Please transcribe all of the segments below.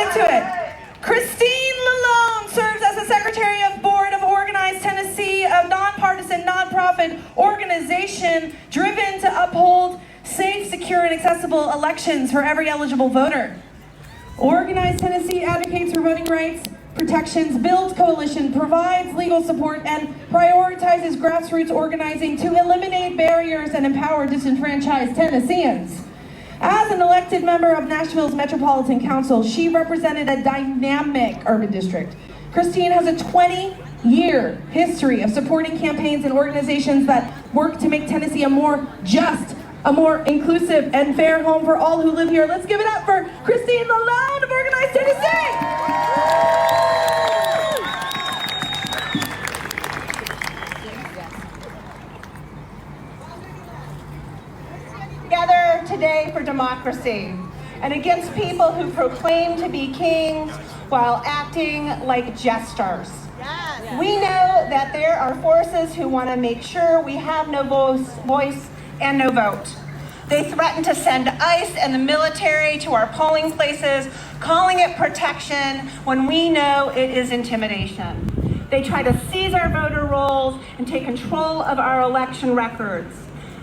into it. Christine Lalone serves as the Secretary of Board of Organized Tennessee, a nonpartisan nonprofit organization driven to uphold safe, secure, and accessible elections for every eligible voter. Organized Tennessee advocates for voting rights protections, builds coalition, provides legal support, and prioritizes grassroots organizing to eliminate barriers and empower disenfranchised Tennesseans. As an elected member of Nashville's Metropolitan Council, she represented a dynamic urban district. Christine has a 20-year history of supporting campaigns and organizations that work to make Tennessee a more just, a more inclusive and fair home for all who live here. Let's give it up for Christine Lalone of Organized Tennessee! Together today for democracy and against people who proclaim to be kings while acting like jesters. Yes. We know that there are forces who want to make sure we have no voice and no vote. They threaten to send ICE and the military to our polling places, calling it protection when we know it is intimidation. They try to seize our voter rolls and take control of our election records.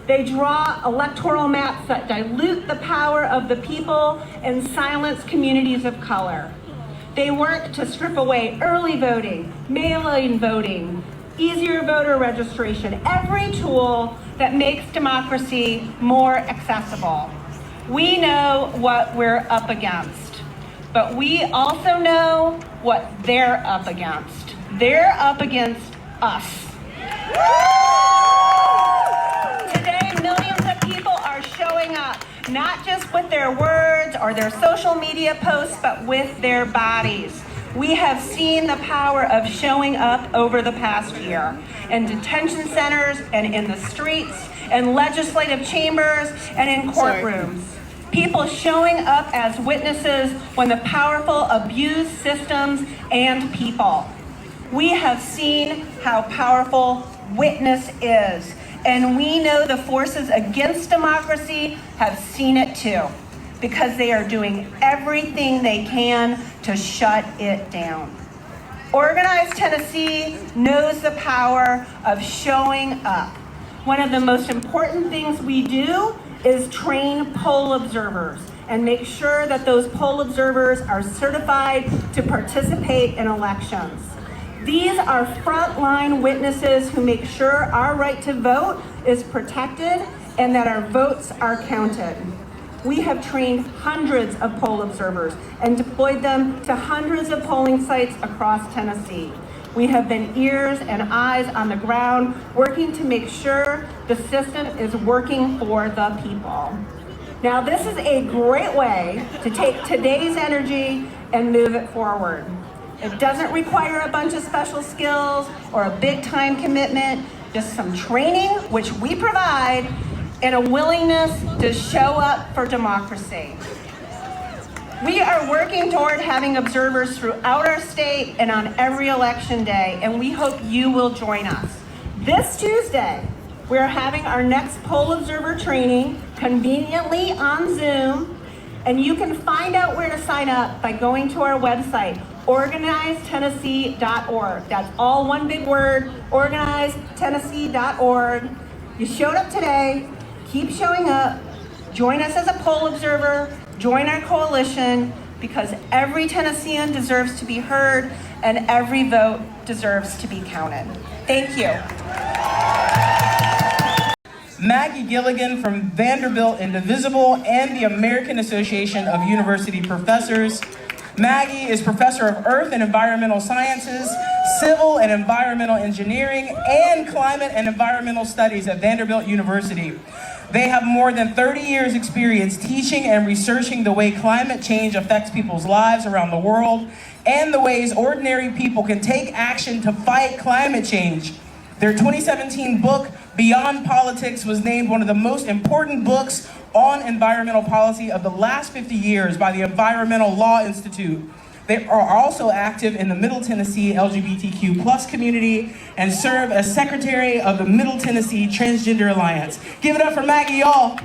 They draw electoral maps that dilute the power of the people and silence communities of color. They work to strip away early voting, mail-in voting, easier voter registration, every tool that makes democracy more accessible. We know what we're up against, but we also know what they're up against. They're up against us. Not just with their words or their social media posts, but with their bodies. We have seen the power of showing up over the past year in detention centers and in the streets, in legislative chambers and in courtrooms. People showing up as witnesses when the powerful abuse systems and people. We have seen how powerful witness is. And we know the forces against democracy have seen it too, because they are doing everything they can to shut it down. Organized Tennessee knows the power of showing up. One of the most important things we do is train poll observers and make sure that those poll observers are certified to participate in elections. These are frontline witnesses who make sure our right to vote is protected and that our votes are counted. We have trained hundreds of poll observers and deployed them to hundreds of polling sites across Tennessee. We have been ears and eyes on the ground, working to make sure the system is working for the people. Now, this is a great way to take today's energy and move it forward. It doesn't require a bunch of special skills or a big time commitment, just some training, which we provide, and a willingness to show up for democracy. We are working toward having observers throughout our state and on every election day, and we hope you will join us. This Tuesday, we're having our next poll observer training conveniently on Zoom, and you can find out where to sign up by going to our website, organizedtennessee.org. That's all one big word, organizedtennessee.org. You showed up today, keep showing up, join us as a poll observer, join our coalition, because every Tennessean deserves to be heard and every vote deserves to be counted. Thank you. Maggie Gilligan from Vanderbilt Indivisible and the American Association of University Professors. Maggie is Professor of Earth and Environmental Sciences, Civil and Environmental Engineering, and Climate and Environmental Studies at Vanderbilt University. They have more than 30 years experience teaching and researching the way climate change affects people's lives around the world and the ways ordinary people can take action to fight climate change. Their 2017 book, Beyond Politics, was named one of the most important books on environmental policy of the last 50 years by the Environmental Law Institute. They are also active in the Middle Tennessee LGBTQ+ community and serve as Secretary of the Middle Tennessee Transgender Alliance. Give it up for Maggie, y'all.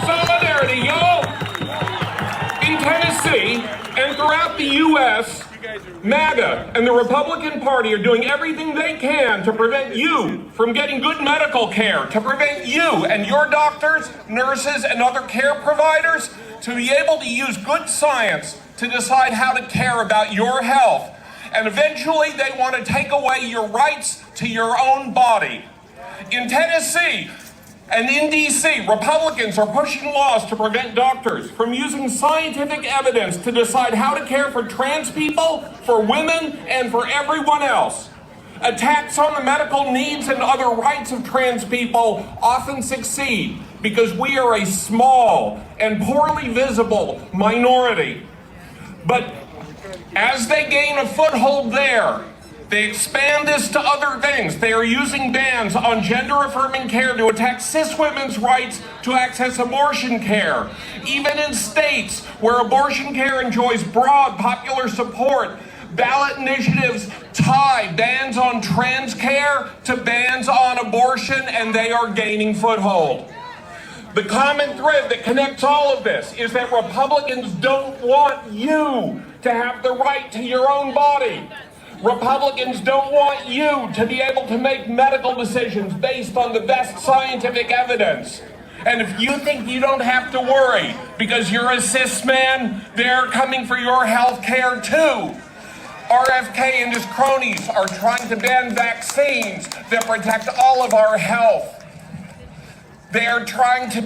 Solidarity, y'all. throughout the U.S., MAGA and the Republican Party are doing everything they can to prevent you from getting good medical care, to prevent you and your doctors, nurses, and other care providers to be able to use good science to decide how to care about your health. And eventually they want to take away your rights to your own body. In Tennessee and in D.C., Republicans are pushing laws to prevent doctors from using scientific evidence to decide how to care for trans people, for women, and for everyone else. Attacks on the medical needs and other rights of trans people often succeed because we are a small and poorly visible minority. But as they gain a foothold there, they expand this to other things. They are using bans on gender-affirming care to attack cis women's rights to access abortion care. Even in states where abortion care enjoys broad popular support, ballot initiatives tie bans on trans care to bans on abortion, and they are gaining foothold. The common thread that connects all of this is that Republicans don't want you to have the right to your own body. Republicans don't want you to be able to make medical decisions based on the best scientific evidence. And if you think you don't have to worry because you're a cis man, they're coming for your health care too. RFK and his cronies are trying to ban vaccines that protect all of our health. They're trying to,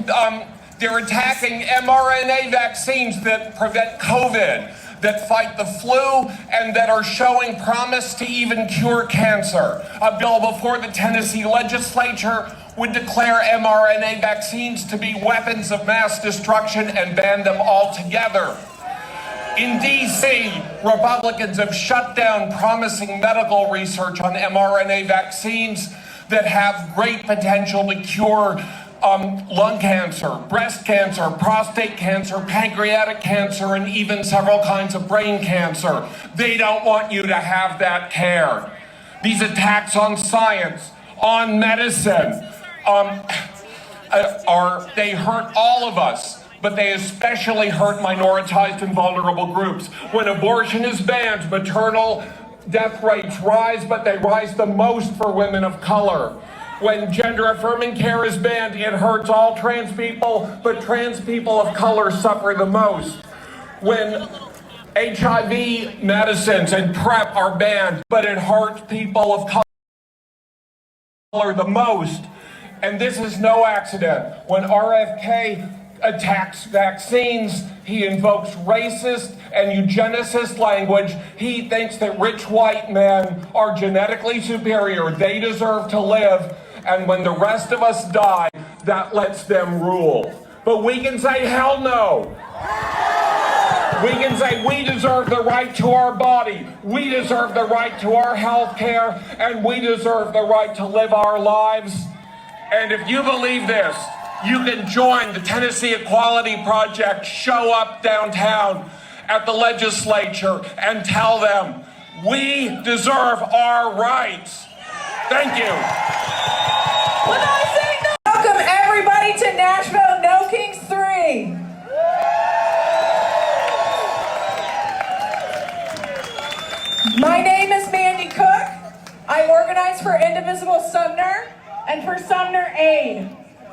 they're attacking mRNA vaccines that prevent COVID, that fight the flu, and that are showing promise to even cure cancer. A bill before the Tennessee legislature would declare mRNA vaccines to be weapons of mass destruction and ban them altogether. In D.C., Republicans have shut down promising medical research on mRNA vaccines that have great potential to cure lung cancer, breast cancer, prostate cancer, pancreatic cancer, and even several kinds of brain cancer. They don't want you to have that care. These attacks on science, on medicine, they hurt all of us, but they especially hurt minoritized and vulnerable groups. When abortion is banned, maternal death rates rise, but they rise the most for women of color. When gender-affirming care is banned, it hurts all trans people, but trans people of color suffer the most. When HIV medicines and PrEP are banned, but it hurts people of color the most. And this is no accident. When RFK attacks vaccines, he invokes racist and eugenicist language. He thinks that rich white men are genetically superior. They deserve to live. And when the rest of us die, that lets them rule. But we can say, hell no. We can say we deserve the right to our body. We deserve the right to our health care. And we deserve the right to live our lives. And if you believe this, you can join the Tennessee Equality Project, show up downtown at the legislature and tell them, we deserve our rights. Thank you. When I say no, welcome everybody to Nashville No Kings 3. My name is Mandy Cook. I organize for Indivisible Sumner and for Sumner Aid,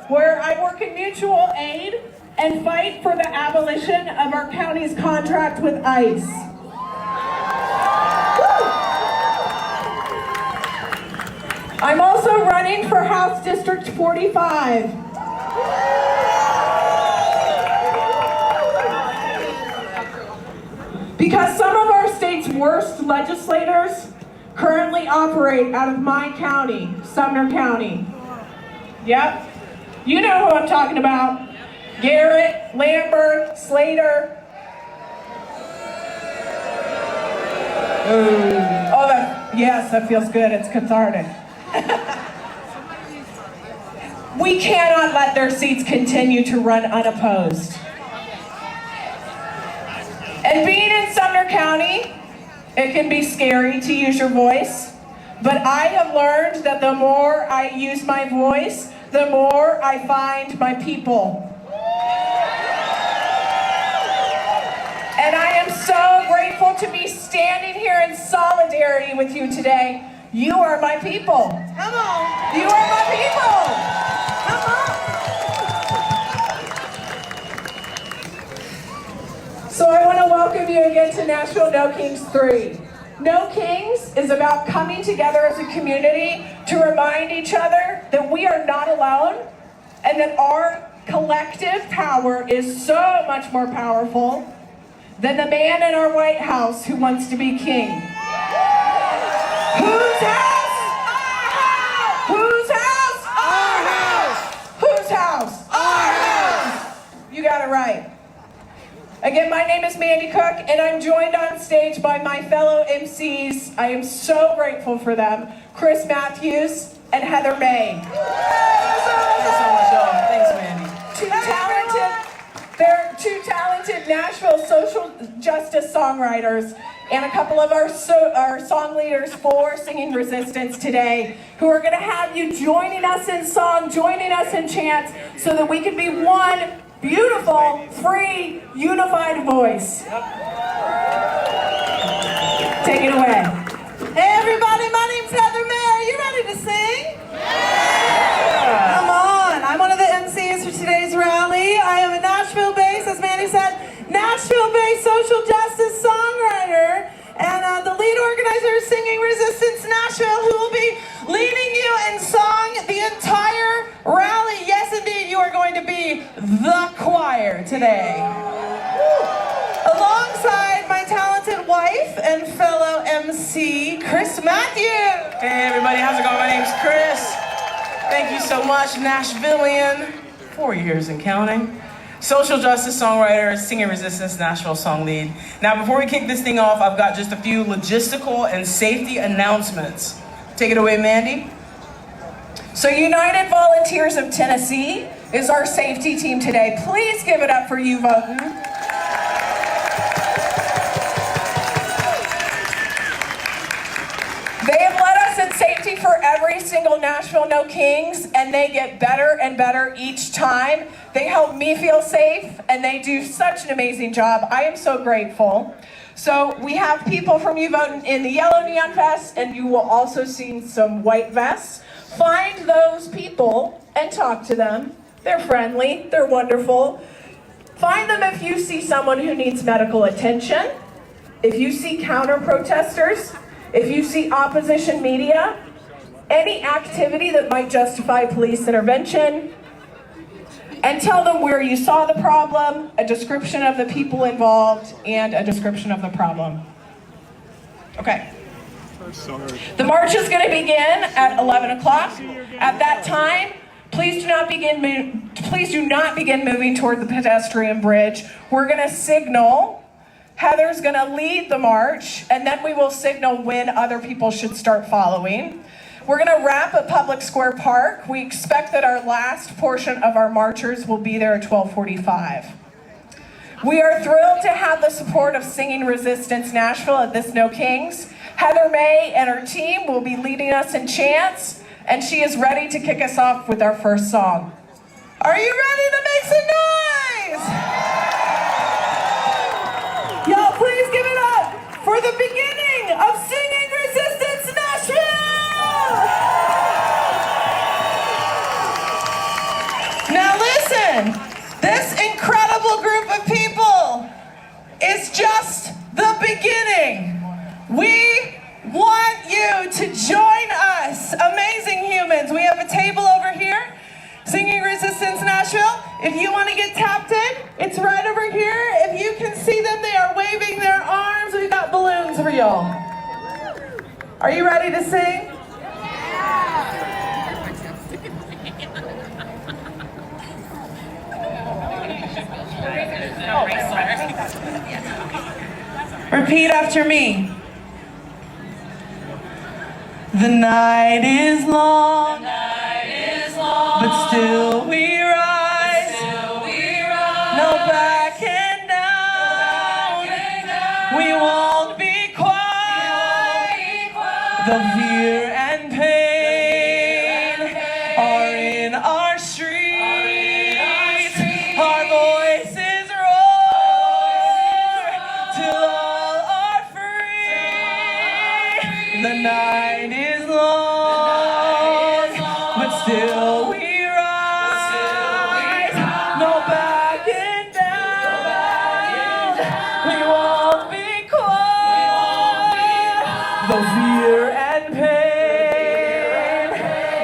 where I work in mutual aid and fight for the abolition of our county's contract with ICE. I'm also running for House District 45. Because some of our state's worst legislators currently operate out of my county, Sumner County. Yep, you know who I'm talking about. Garrett, Lambert, Slater. Oh, yes, that feels good. It's cathartic. We cannot let their seats continue to run unopposed. And being in Sumner County, it can be scary to use your voice, but I have learned that the more I use my voice, the more I find my people. And I am so grateful to be standing here in solidarity with you today. You are my people. Come on. You are my people. Come on. So I want to welcome you again to Nashville No Kings 3. No Kings is about coming together as a community to remind each other that we are not alone and that our collective power is so much more powerful than the man in our White House who wants to be king. Whose house? Our house! Whose house? Our house! Whose house? Our house! You got it right. Again, my name is Mandy Cook, and I'm joined on stage by my fellow MCs. I am so grateful for them. Chris Matthews and Heather May. Thanks so much, y'all. Thanks, Mandy. They're two talented Nashville social justice songwriters and a couple of our song leaders for Singing Resistance today, who are going to have you joining us in song, joining us in chant, so that we can be one beautiful, free, unified voice. Take it away. Hey everybody, my name's Heather May. Are you ready to sing? Yeah. Come on. I'm one of the MCs for today's rally. I am a Nashville-based, as Mandy said, Nashville-based social justice songwriter and the lead organizer of Singing Resistance Nashville, who will be leading you in song the entire rally. Yes, indeed, you are going to be the choir today. Alongside my talented wife and fellow MC, Chris Matthews. Hey everybody, how's it going? My name's Chris. Thank you so much, Nashvillian. 4 years and counting. Social justice songwriter, Singing Resistance Nashville song lead. Now before we kick this thing off, I've got just a few logistical and safety announcements. Take it away, Mandy. So United Volunteers of Tennessee is our safety team today. Please give it up for you, Votin. They have led us in safety for every single Nashville No Kings, and they get better and better each time. They help me feel safe, and they do such an amazing job. I am so grateful. So we have people from U-Vote in the yellow neon vest, and you will also see some white vests. Find those people and talk to them. They're friendly, they're wonderful. Find them if you see someone who needs medical attention, if you see counter-protesters, if you see opposition media, any activity that might justify police intervention, and tell them where you saw the problem, a description of the people involved, and a description of the problem. Okay. The march is going to begin at 11 o'clock. At that time, please do not begin moving toward the pedestrian bridge. We're going to signal. Heather's going to lead the march, and then we will signal when other people should start following. We're going to wrap at Public Square Park. We expect that our last portion of our marchers will be there at 12:45. We are thrilled to have the support of Singing Resistance Nashville at this No Kings. Heather May and her team will be leading us in chants, and she is ready to kick us off with our first song. Are you ready to make some noise? Y'all, please give it up for the beginning of Singing Resistance Nashville! Now listen, this incredible group of people is just the beginning. We want you to join us, amazing humans. We have a table over here, Singing Resistance Nashville. If you want to get tapped in, it's right over here. If you can see them, they are waving their arms. We've got balloons for y'all. Are you ready to sing? Repeat after me. The night is long, but still we rise. No backing down. We won't be quiet. The fear and pain are in our streets. Our voices roar No backing down. We won't be quiet. Though fear and pain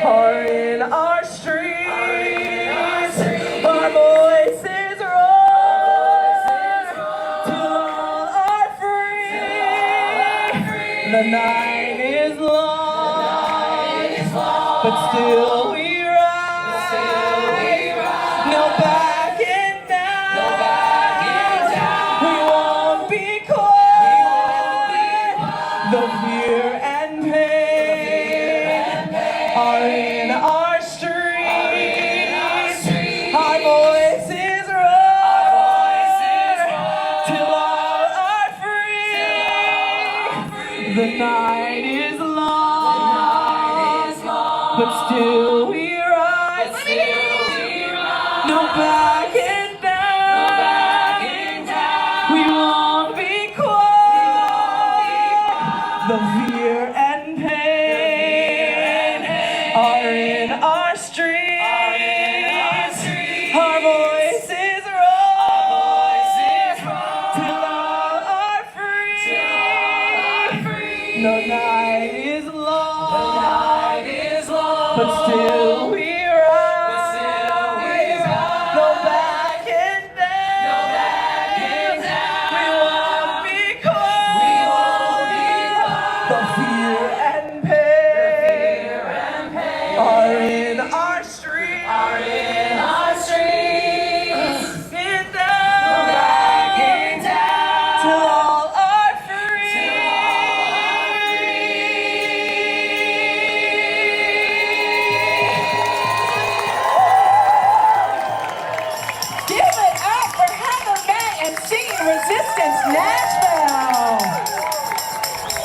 are in our streets, our voices roar till all are free. The night is long, but still we rise. No backing down. We won't be quiet. Though fear and pain are in our streets, our voices roar till all are free. The night is long, but still we rise. No backing down. We won't be quiet. The fear and pain are in our streets. Our voices roar till all are free. No night is long, but still we rise. No backing down. We won't be quiet. The fear and pain are in our streets. Get down till all are free. Give it up for Heather May and Singing Resistance Nashville.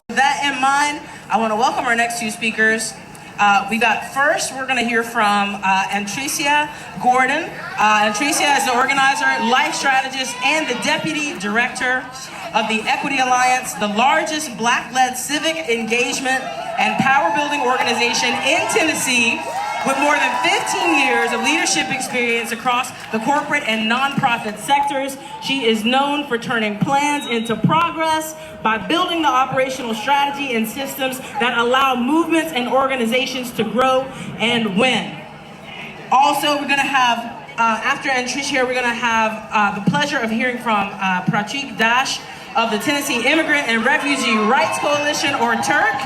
With that in mind, I want to welcome our next two speakers. First, we're going to hear from Antricia Gordon. Antricia is the organizer, life strategist, and the deputy director of the Equity Alliance, the largest Black-led civic engagement and power-building organization in Tennessee, with more than 15 years of leadership experience across the corporate and nonprofit sectors. She is known for turning plans into progress by building the operational strategy and systems that allow movements and organizations to grow and win. Also, we're going to have, after Antricia, we're going to have the pleasure of hearing from Pratik Dash of the Tennessee Immigrant and Refugee Rights Coalition, or TURC.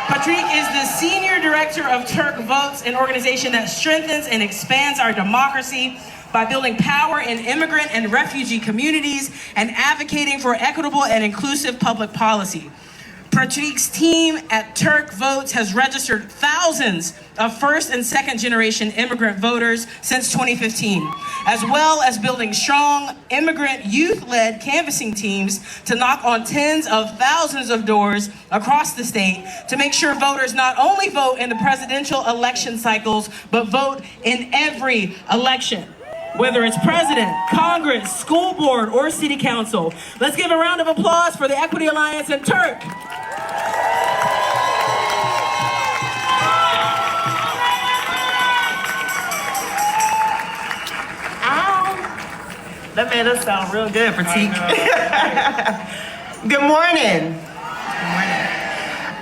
Patrick is the Senior Director of TURC Votes, an organization that strengthens and expands our democracy by building power in immigrant and refugee communities and advocating for equitable and inclusive public policy. Patrick's team at TURC Votes has registered thousands of first and second generation immigrant voters since 2015, as well as building strong immigrant youth-led canvassing teams to knock on tens of thousands of doors across the state to make sure voters not only vote in the presidential election cycles, but vote in every election, whether it's president, Congress, school board, or city council. Let's give a round of applause for the Equity Alliance and TURC. That made us sound real good, Pratik. Good morning.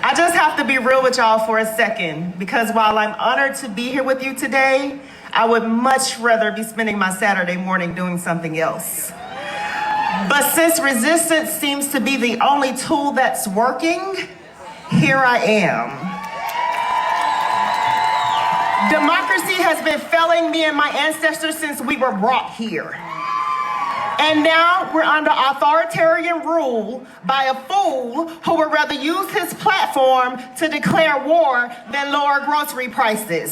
I just have to be real with y'all for a second, because while I'm honored to be here with you today, I would much rather be spending my Saturday morning doing something else. But since resistance seems to be the only tool that's working, here I am. Democracy has been failing me and my ancestors since we were brought here. And now we're under authoritarian rule by a fool who would rather use his platform to declare war than lower grocery prices.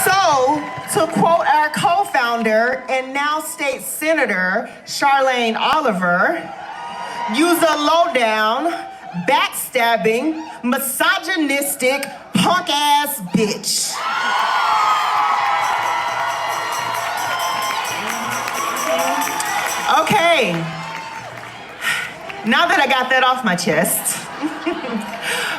So, to quote our co-founder and now state senator, Charlene Oliver, use a low-down, backstabbing, misogynistic, punk-ass bitch. Okay, now that I got that off my chest,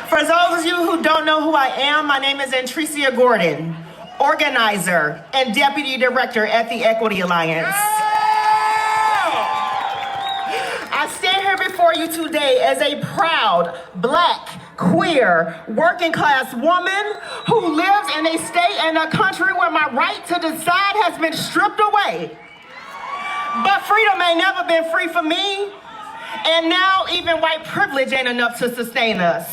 for those of you who don't know who I am, my name is Antricia Gordon, organizer, and deputy director at the Equity Alliance. I stand here before you today as a proud, Black, queer, working class woman who lives in a state and a country where my right to decide has been stripped away. But freedom ain't never been free for me, and now even white privilege ain't enough to sustain us.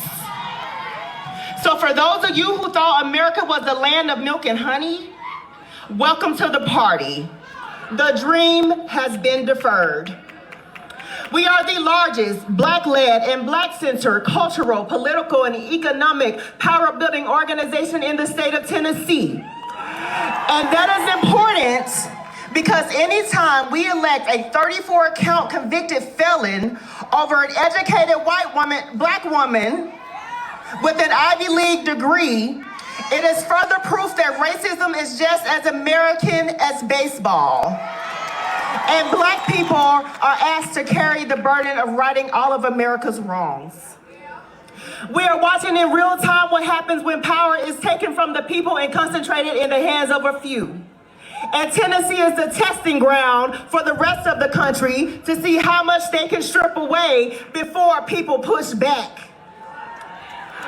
So for those of you who thought America was the land of milk and honey, welcome to the party. The dream has been deferred. We are the largest Black-led and Black-centered cultural, political, and economic power-building organization in the state of Tennessee. And that is important because anytime we elect a 34-count convicted felon over an educated Black woman with an Ivy League degree, it is further proof that racism is just as American as baseball. And Black people are asked to carry the burden of righting all of America's wrongs. We are watching in real time what happens when power is taken from the people and concentrated in the hands of a few. And Tennessee is the testing ground for the rest of the country to see how much they can strip away before people push back.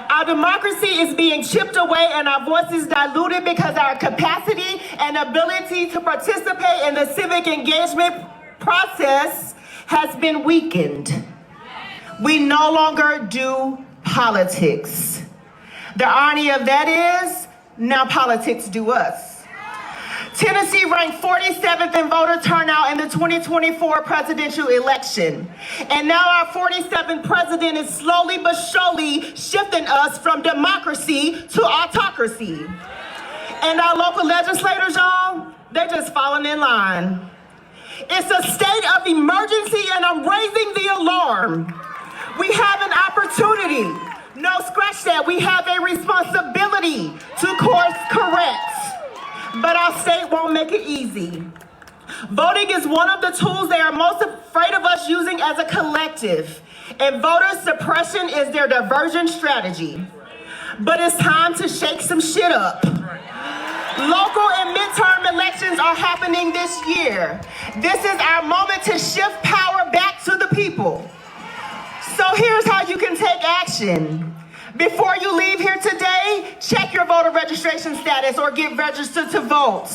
Our democracy is being chipped away and our voices diluted because our capacity and ability to participate in the civic engagement process has been weakened. We no longer do politics. The irony of that is, now politics do us. Tennessee ranked 47th in voter turnout in the 2024 presidential election. And now our 47th president is slowly but surely shifting us from democracy to autocracy. And our local legislators, y'all, they're just falling in line. It's a state of emergency and I'm raising the alarm. We have an opportunity. No, scratch that. We have a responsibility to course correct. But our state won't make it easy. Voting is one of the tools they are most afraid of us using as a collective. And voter suppression is their diversion strategy. But it's time to shake some shit up. Local and midterm elections are happening this year. This is our moment to shift power back to the people. So here's how you can take action. Before you leave here today, check your voter registration status or get registered to vote.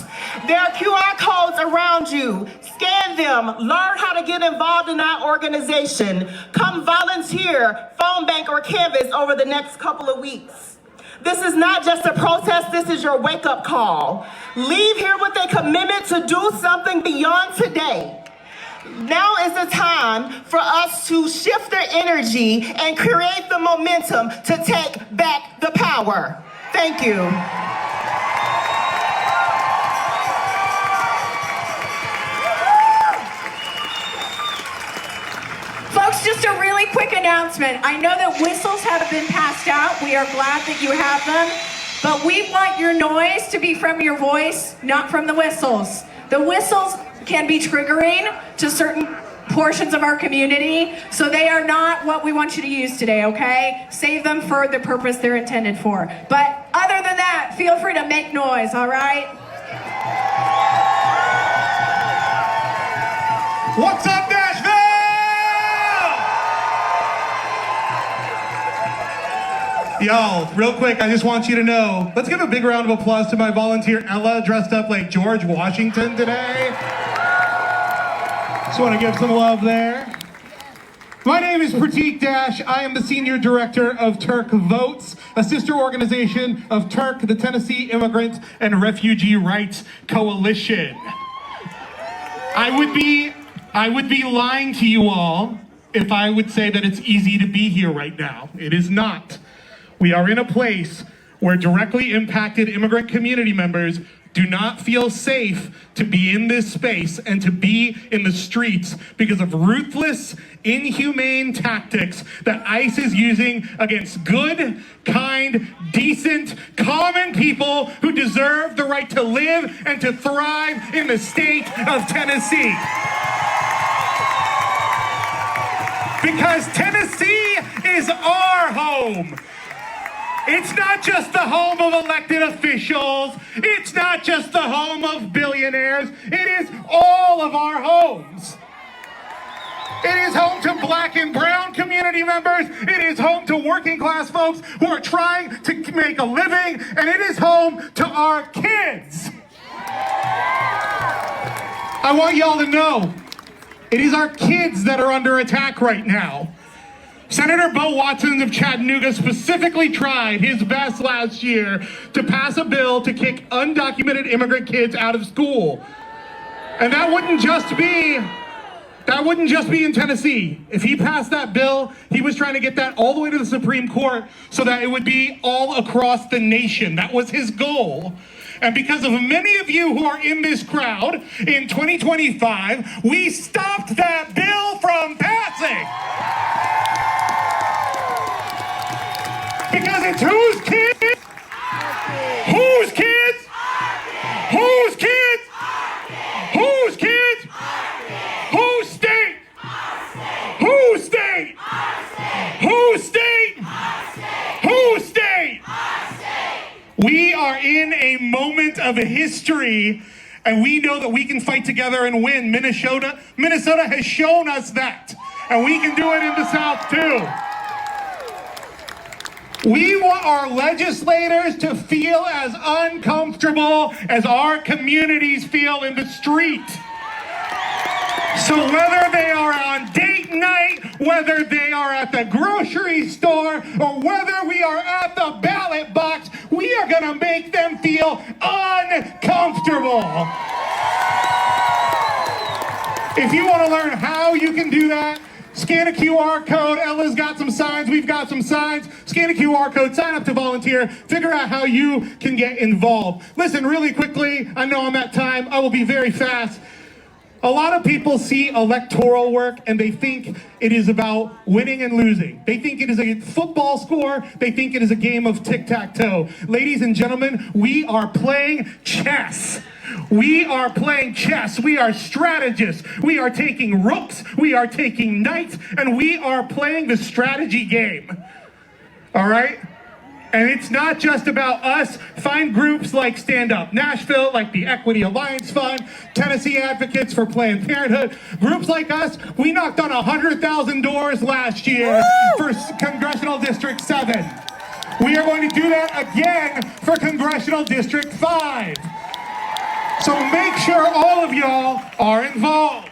There are QR codes around you. Scan them. Learn how to get involved in our organization. Come volunteer, phone bank, or canvas over the next couple of weeks. This is not just a protest, this is your wake-up call. Leave here with a commitment to do something beyond today. Now is the time for us to shift the energy and create the momentum to take back the power. Thank you. Folks, just a really quick announcement. I know that whistles have been passed out. We are glad that you have them. But we want your noise to be from your voice, not from the whistles. The whistles can be triggering to certain portions of our community, so they are not what we want you to use today, okay? Save them for the purpose they're intended for. But other than that, feel free to make noise, all right? What's up, Nashville? Y'all, real quick, I just want you to know, let's give a big round of applause to my volunteer Ella, dressed up like George Washington today. Just want to give some love there. My name is Pratik Dash. I am the Senior Director of Turk Votes, a sister organization of Turk, the Tennessee Immigrant and Refugee Rights Coalition. I would be lying to you all if I would say that it's easy to be here right now. It is not. We are in a place where directly impacted immigrant community members do not feel safe to be in this space and to be in the streets because of ruthless, inhumane tactics that ICE is using against good, kind, decent, common people who deserve the right to live and to thrive in the state of Tennessee. Because Tennessee is our home. It's not just the home of elected officials. It's not just the home of billionaires. It is all of our homes. It is home to black and brown community members. It is home to working class folks who are trying to make a living. And it is home to our kids. I want y'all to know, it is our kids that are under attack right now. Senator Bo Watson of Chattanooga specifically tried his best last year to pass a bill to kick undocumented immigrant kids out of school. And that wouldn't just be in Tennessee. If he passed that bill, he was trying to get that all the way to the Supreme Court so that it would be all across the nation. That was his goal. And because of many of you who are in this crowd, in 2025, we stopped that bill from passing. Because it's whose kids? Whose kids? Whose kids? Whose kids? Whose state? Whose state? Whose state? Whose state? We are in a moment of history, and we know that we can fight together and win. Minnesota has shown us that, and we can do it in the South too. We want our legislators to feel as uncomfortable as our communities feel in the street. So whether they are on date night, whether they are at the grocery store, or whether we are at the ballot box, we are going to make them feel uncomfortable. If you want to learn how you can do that, scan a QR code. Ella's got some signs. We've got some signs. Scan a QR code. Sign up to volunteer. Figure out how you can get involved. Listen, really quickly. I know I'm at time. I will be very fast. A lot of people see electoral work and they think it is about winning and losing. They think it is a football score. They think it is a game of tic-tac-toe. Ladies and gentlemen, we are playing chess. We are playing chess. We are strategists. We are taking rooks. We are taking knights. And we are playing the strategy game. All right? And it's not just about us. Find groups like Stand Up Nashville, like the Equity Alliance Fund, Tennessee Advocates for Planned Parenthood. Groups like us, we knocked on 100,000 doors last year for Congressional District 7. We are going to do that again for Congressional District 5. So make sure all of y'all are involved.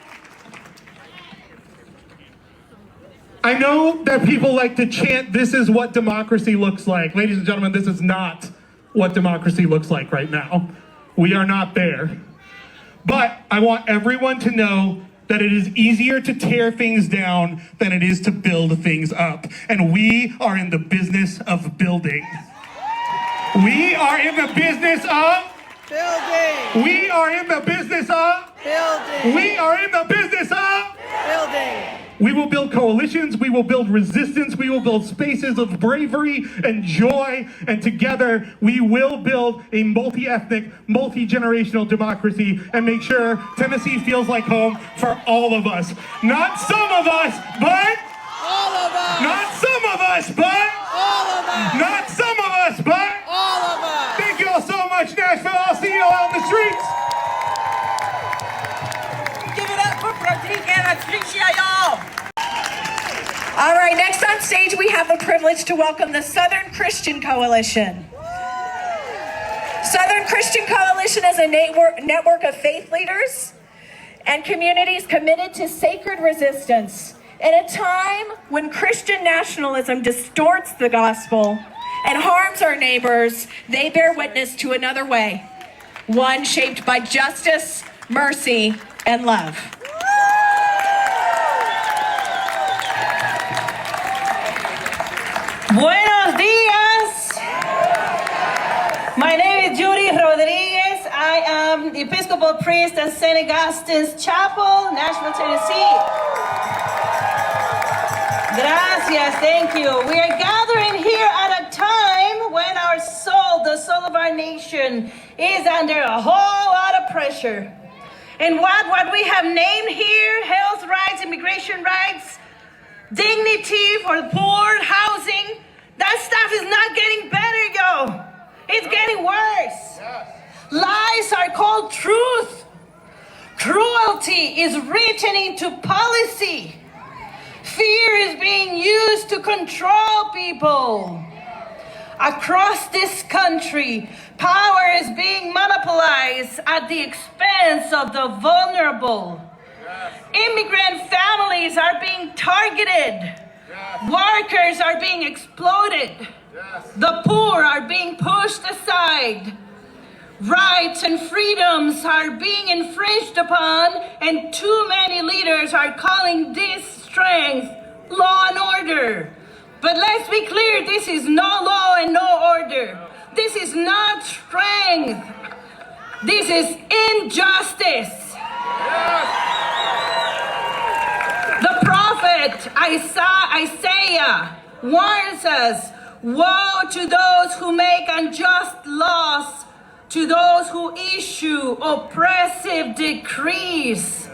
I know that people like to chant, this is what democracy looks like. Ladies and gentlemen, this is not what democracy looks like right now. We are not there. But I want everyone to know that it is easier to tear things down than it is to build things up. And we are in the business of building. We are in the business of building. We are in the business of building. We are in the business of building. We will build coalitions, we will build resistance, we will build spaces of bravery and joy, and together we will build a multi-ethnic, multi-generational democracy and make sure Tennessee feels like home for all of us. Not some of us, but all of us. Not some of us, but all of us. Not some of us, but all of us. Thank you all so much, Nashville. I'll see you all out in the streets. Give it up for Pratik and Patricia, y'all. All right, next on stage, we have the privilege to welcome the Southern Christian Coalition. Southern Christian Coalition is a network of faith leaders and communities committed to sacred resistance. In a time when Christian nationalism distorts the gospel and harms our neighbors, they bear witness to another way, one shaped by justice, mercy, and love. Buenos días. My name is Judy Rodriguez. I am the Episcopal priest at St. Augustine's Chapel, Nashville, Tennessee. Gracias, thank you. We are gathering here at a time when our soul, the soul of our nation, is under a whole lot of pressure. And what we have named here, health rights, immigration rights, dignity for the poor, housing, That stuff is not getting better, yo. It's getting worse. Lies are called truth. Cruelty is written into policy. Fear is being used to control people. Across this country, power is being monopolized at the expense of the vulnerable. Immigrant families are being targeted. Workers are being exploited. The poor are being pushed aside. Rights and freedoms are being infringed upon, and too many leaders are calling this strength law and order. But let's be clear, this is no law and no order. This is not strength. This is injustice. The prophet Isaiah warns us, woe to those who make unjust laws, to those who issue oppressive decrees.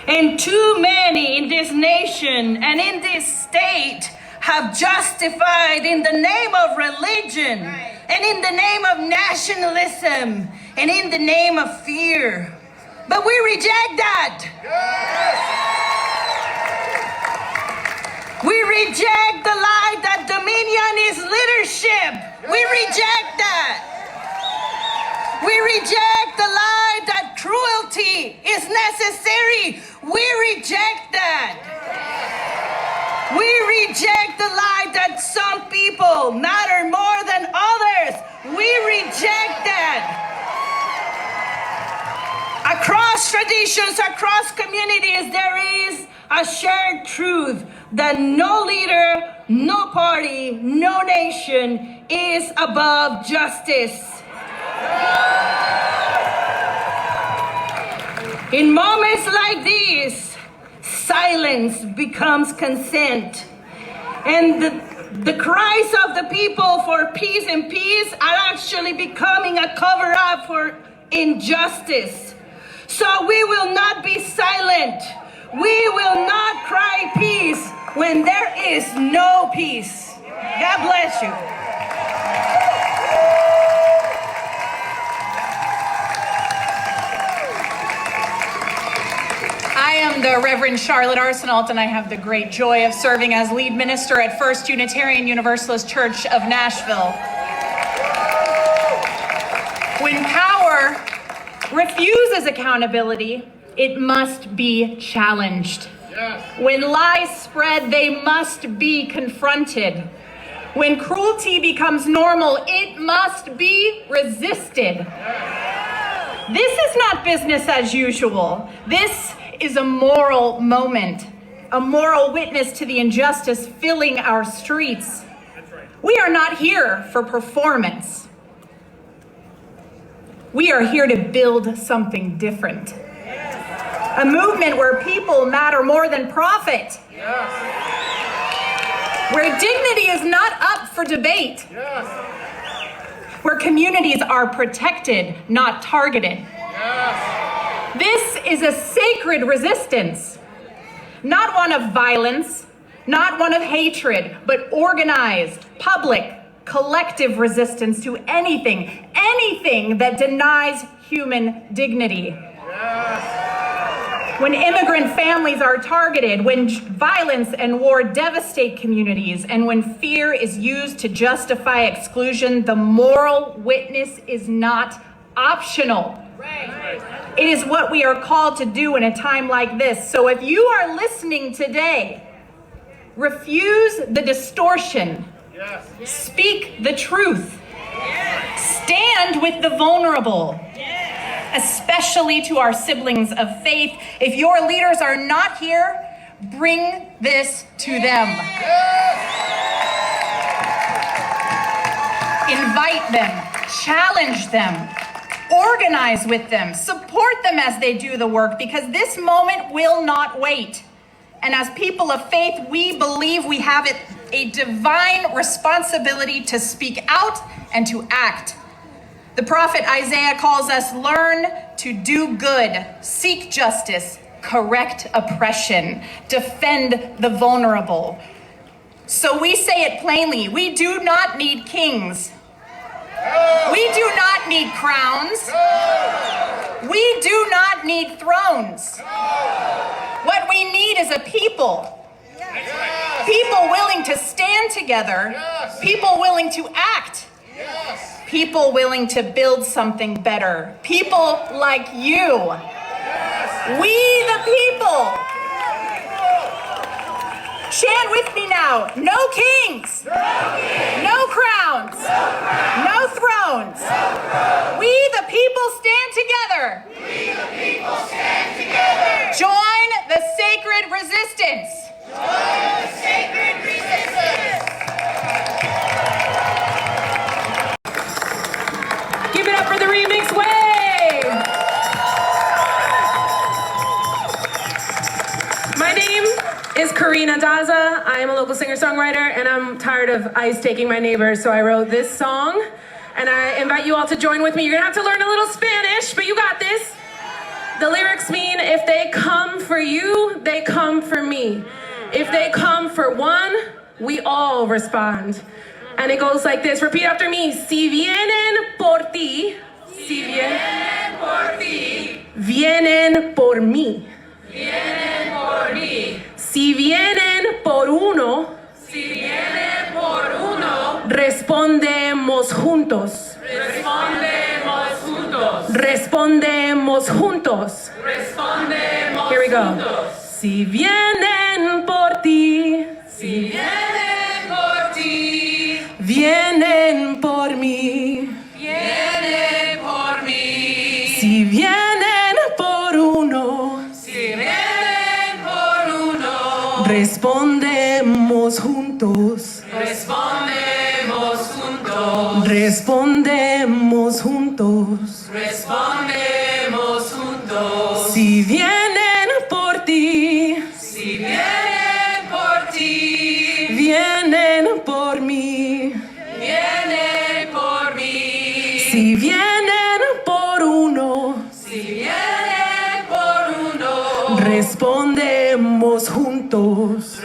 And too many in this nation and in this state have justified in the name of religion and in the name of nationalism and in the name of fear. But we reject that. We reject the lie that dominion is leadership. We reject that. We reject the lie that cruelty is necessary. We reject that. We reject the lie that some people matter more than others. We reject that. Across traditions, across communities, there is a shared truth that no leader, no party, no nation is above justice. In moments like these, silence becomes consent. And the cries of the people for peace and peace are actually becoming a cover-up for injustice. So we will not be silent. We will not cry peace when there is no peace. God bless you. I am the Reverend Charlotte Arsenault, and I have the great joy of serving as lead minister at First Unitarian Universalist Church of Nashville. When power refuses accountability, it must be challenged. When lies spread, they must be confronted. When cruelty becomes normal, it must be resisted. This is not business as usual. This is a moral moment, a moral witness to the injustice filling our streets. We are not here for performance. We are here to build something different. A movement where people matter more than profit. Where dignity is not up for debate. Where communities are protected, not targeted. This is a sacred resistance, not one of violence, not one of hatred, but organized, public, collective resistance to anything that denies human dignity. When immigrant families are targeted, when violence and war devastate communities, and when fear is used to justify exclusion, the moral witness is not optional. It is what we are called to do in a time like this. So if you are listening today, refuse the distortion. Speak the truth. Stand with the vulnerable, especially to our siblings of faith. If your leaders are not here, bring this to them. Invite them, challenge them, organize with them, support them as they do the work, because this moment will not wait. And as people of faith, we believe we have a divine responsibility to speak out and to act. The prophet Isaiah calls us, learn to do good, seek justice, correct oppression, defend the vulnerable. So we say it plainly, we do not need kings. We do not need crowns. We do not need thrones. What we need is a people. People willing to stand together. People willing to act. People willing to build something better. People like you. We the people. Chant with me now. No kings. No crowns. No thrones. We the people stand together. Join the sacred resistance. Give it up for the remix wave. My name is Karina Daza. I am a local singer-songwriter, and I'm tired of ICE taking my neighbors, so I wrote this song, and I invite you all to join with me. You're gonna have to learn a little Spanish, but you got this. The lyrics mean, if they come for you, they come for me. If they come for one, we all respond. And it goes like this, repeat after me. Si vienen por ti, si vienen por ti, vienen por mí. Vienen por mí. Si vienen por uno, si vienen por uno, respondemos juntos. Respondemos juntos. Respondemos juntos. Respondemos. Here we go. Juntos. Si vienen por ti, si vienen por ti, vienen por mí. Vienen por mí. Si vienen por uno, si vienen por uno, respondemos juntos. Respondemos juntos. Respondemos juntos. Respondemos juntos. Si vienen por ti, si vienen por ti, vienen por mí. Vienen por mí. Si vienen por uno, si vienen por uno, respondemos juntos.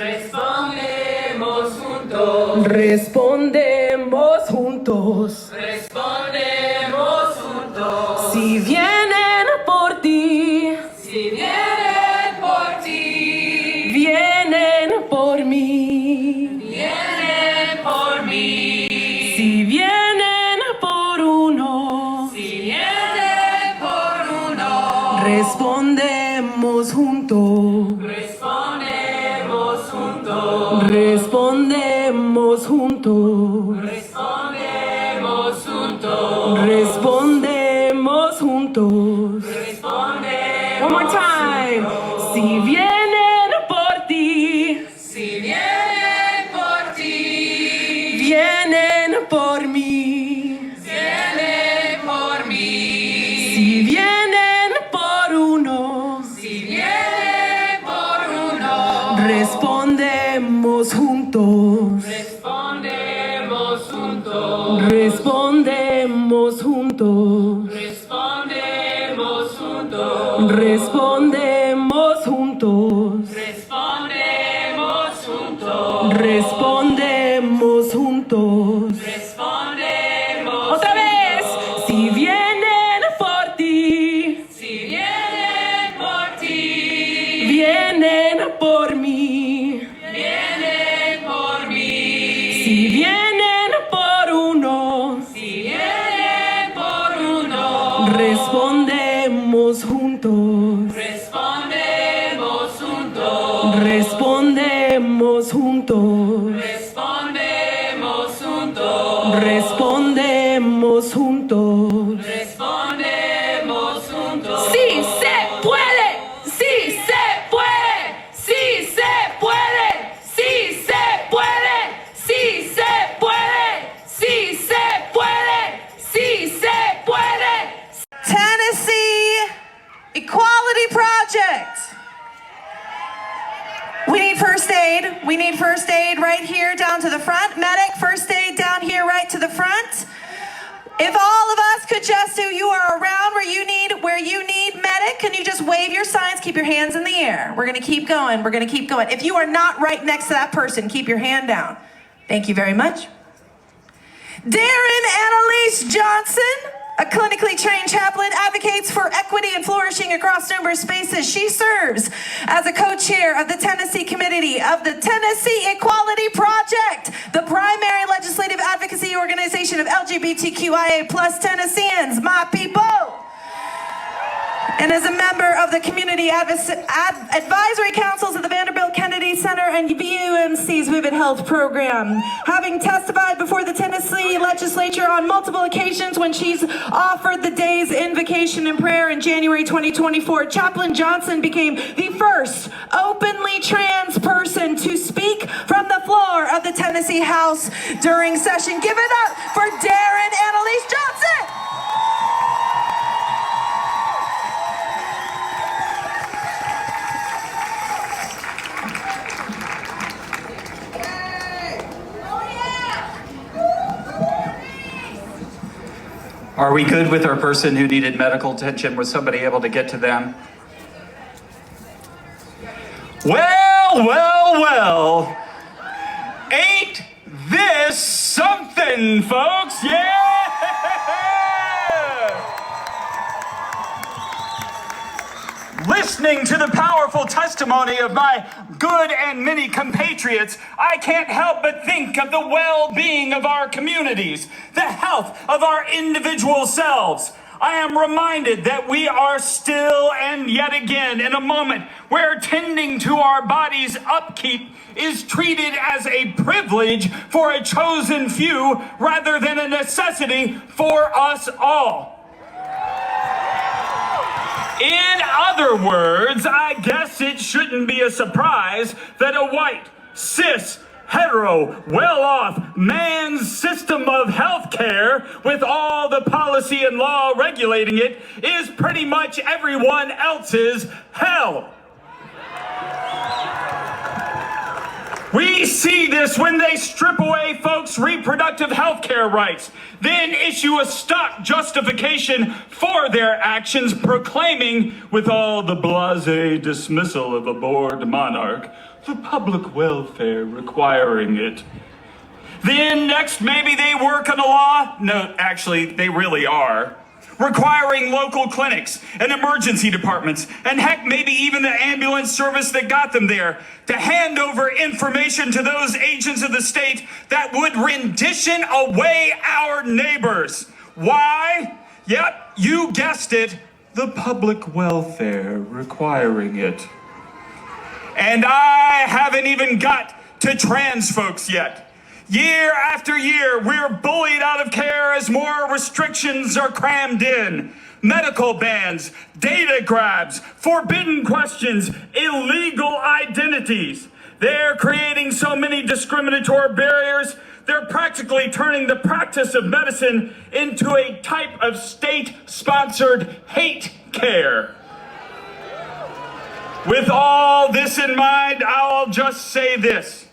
Respondemos juntos. Respondemos juntos. Respondemos juntos. Si vienen por ti, si vienen por ti, vienen por mí. Vienen por mí. Si vienen por uno, si vienen por uno, respondemos juntos. Respondemos juntos. Respondemos juntos. Respondemos juntos. Respondemos juntos. Respondemos. One more time. Si vienen por ti, si vienen por ti, vienen por mí. Vienen por mí. Si vienen por uno, si vienen por uno, respondemos juntos. Respondemos juntos. Respondemos juntos. Respondemos juntos. Respondemos juntos. Respondemos juntos. Respondemos juntos. Respondemos. Otra vez. Si vienen por ti, si vienen por ti, vienen por mí. Vienen por mí. Si vienen por uno, si vienen por uno, respondemos juntos. Respondemos juntos. Respondemos juntos. Respondemos juntos. Respondemos juntos. Respondemos juntos. Sí se puede. Sí se puede. Sí se puede. Sí se puede. Sí se puede. Sí se puede. Sí se puede. Tennessee Equality Project. We need first aid. We need first aid right here down to the front. Medic, first aid down here right to the front. If all of us could just do, you are around where you need medic, can you just wave your signs, keep your hands in the air. We're gonna keep going, we're gonna keep going. If you are not right next to that person, keep your hand down. Thank you very much. Darren Annalise Johnson, a clinically trained chaplain, advocates for equity and flourishing across numerous spaces. She serves as a co-chair of the Tennessee Committee of the Tennessee Equality Project, the primary legislative advocacy organization of LGBTQIA+ Tennesseans, my people. And as a member of the Community Advisory Councils of the Vanderbilt Kennedy Center and VUMC's Vivid Health Program. Having testified before the Tennessee legislature on multiple occasions when she's offered the day's invocation and prayer in January 2024, Chaplain Johnson became the first openly trans person to speak from the floor of the Tennessee House during session. Give it up for Darren Annalise Johnson. Are we good with our person who needed medical attention? Was somebody able to get to them? Well. Ain't this something, folks? Yeah! Listening to the powerful testimony of my good and many compatriots, I can't help but think of the well-being of our communities, the health of our individual selves. I am reminded that we are still and yet again in a moment where tending to our body's upkeep is treated as a privilege for a chosen few rather than a necessity for us all. In other words, I guess it shouldn't be a surprise that a white, cis, hetero, well-off man's system of health care with all the policy and law regulating it is pretty much everyone else's hell. We see this when they strip away folks' reproductive health care rights, then issue a stock justification for their actions, proclaiming, with all the blasé dismissal of a bored monarch, the public welfare requiring it. Then next, maybe they work on a law, no, actually, they really are, requiring local clinics and emergency departments, and heck, maybe even the ambulance service that got them there, to hand over information to those agents of the state that would rendition away our neighbors. Why? Yep, you guessed it, the public welfare requiring it. And I haven't even got to trans folks yet. Year after year, we're bullied out of care as more restrictions are crammed in. Medical bans, data grabs, forbidden questions, illegal identities. They're creating so many discriminatory barriers, they're practically turning the practice of medicine into a type of state-sponsored hate care. With all this in mind, I'll just say this.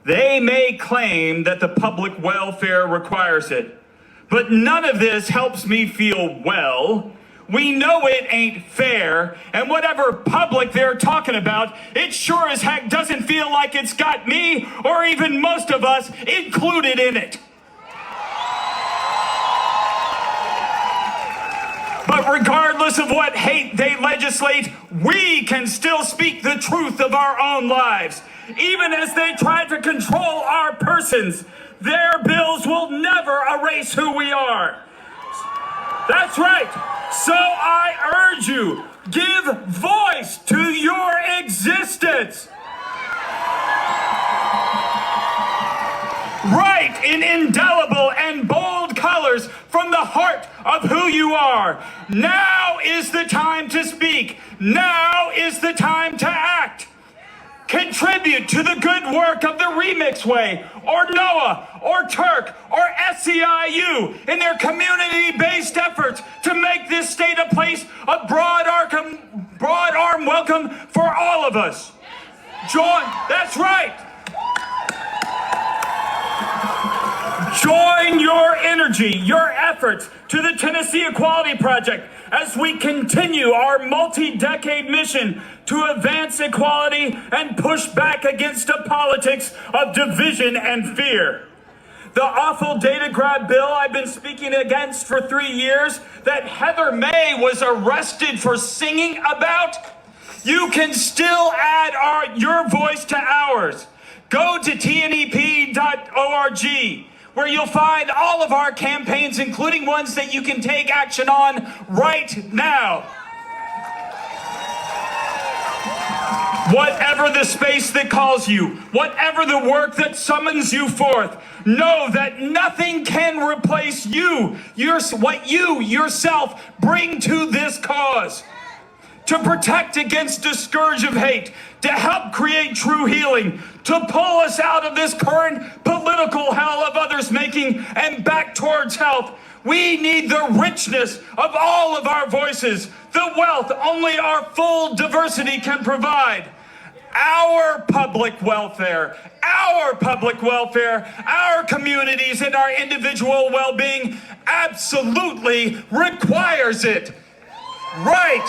They may claim that the public welfare requires it, but none of this helps me feel well. We know it ain't fair, and whatever public they're talking about, it sure as heck doesn't feel like it's got me, or even most of us, included in it. But regardless of what hate they legislate, we can still speak the truth of our own lives. Even as they try to control our persons, their bills will never erase who we are. That's right. So I urge you, give voice to your existence. Write in indelible and bold colors from the heart of who you are. Now is the time to speak. Now is the time to act. Contribute to the good work of the Remix Way, or NOAA, or Turk, or SEIU in their community-based efforts to make this state a place of broad arm welcome for all of us. Join, that's right. Join your energy, your efforts to the Tennessee Equality Project as we continue our multi-decade mission to advance equality and push back against a politics of division and fear. The awful data grab bill I've been speaking against for 3 years that Heather May was arrested for singing about, you can still add your voice to ours. Go to tnep.org, where you'll find all of our campaigns, including ones that you can take action on right now. Whatever the space that calls you, whatever the work that summons you forth, know that nothing can replace what you yourself bring to this cause. To protect against the scourge of hate, to help create true healing, to pull us out of this current political hell of others making and back towards health. We need the richness of all of our voices, the wealth only our full diversity can provide. Our public welfare, our communities, and our individual well-being absolutely requires it. Right.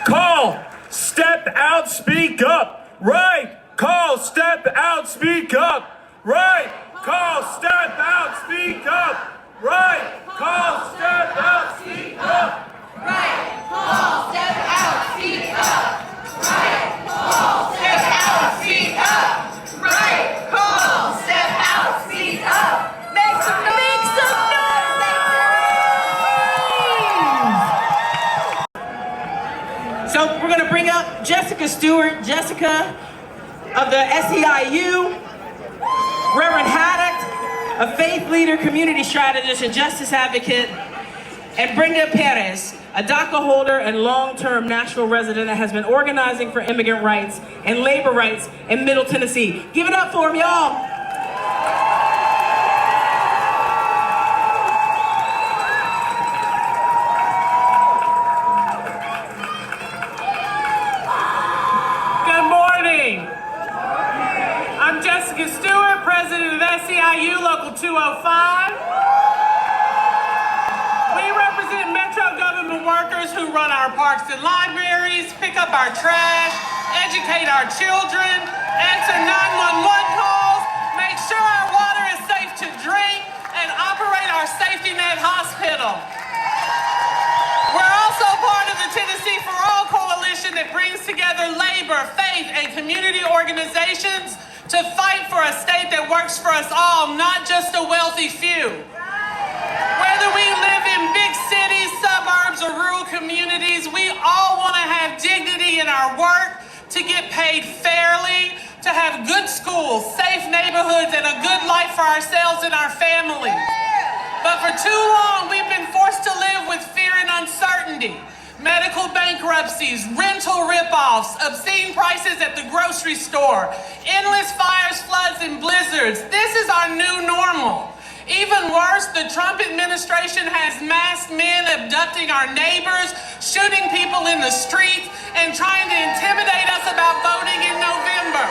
Call, step out, speak up. Right. Call, step out, speak up. Right. Call, step out, speak up. Right. Call, step out, speak up. Right. Call, step out, speak up. Right. Call, step out, speak up. Right. Call, step out, speak up. Make some noise. So we're going to bring up Jessica Stewart, Jessica of the SEIU, Reverend Haddock, a faith leader, community strategist, and justice advocate, and Brenda Perez, a DACA holder and long-term Nashville resident that has been organizing for immigrant rights and labor rights in Middle Tennessee. Give it up for them, y'all. I'm Jessica Stewart, president of SEIU Local 205. We represent Metro government workers who run our parks and libraries, pick up our trash, educate our children, answer 911 calls, make sure our water is safe to drink, and operate our safety net hospital. We're also part of the Tennessee for All coalition that brings together labor, faith, and community organizations to fight for a state that works for us all, not just a wealthy few. Whether we live in big cities, suburbs, or rural communities, we all want to have dignity in our work, to get paid fairly, to have good schools, safe neighborhoods, and a good life for ourselves and our families. But for too long, we've been forced to live with fear and uncertainty. Medical bankruptcies, rental ripoffs, obscene prices at the grocery store, endless fires, floods, and blizzards. This is our new normal. Even worse, the Trump administration has masked men abducting our neighbors, shooting people in the streets, and trying to intimidate us about voting in November.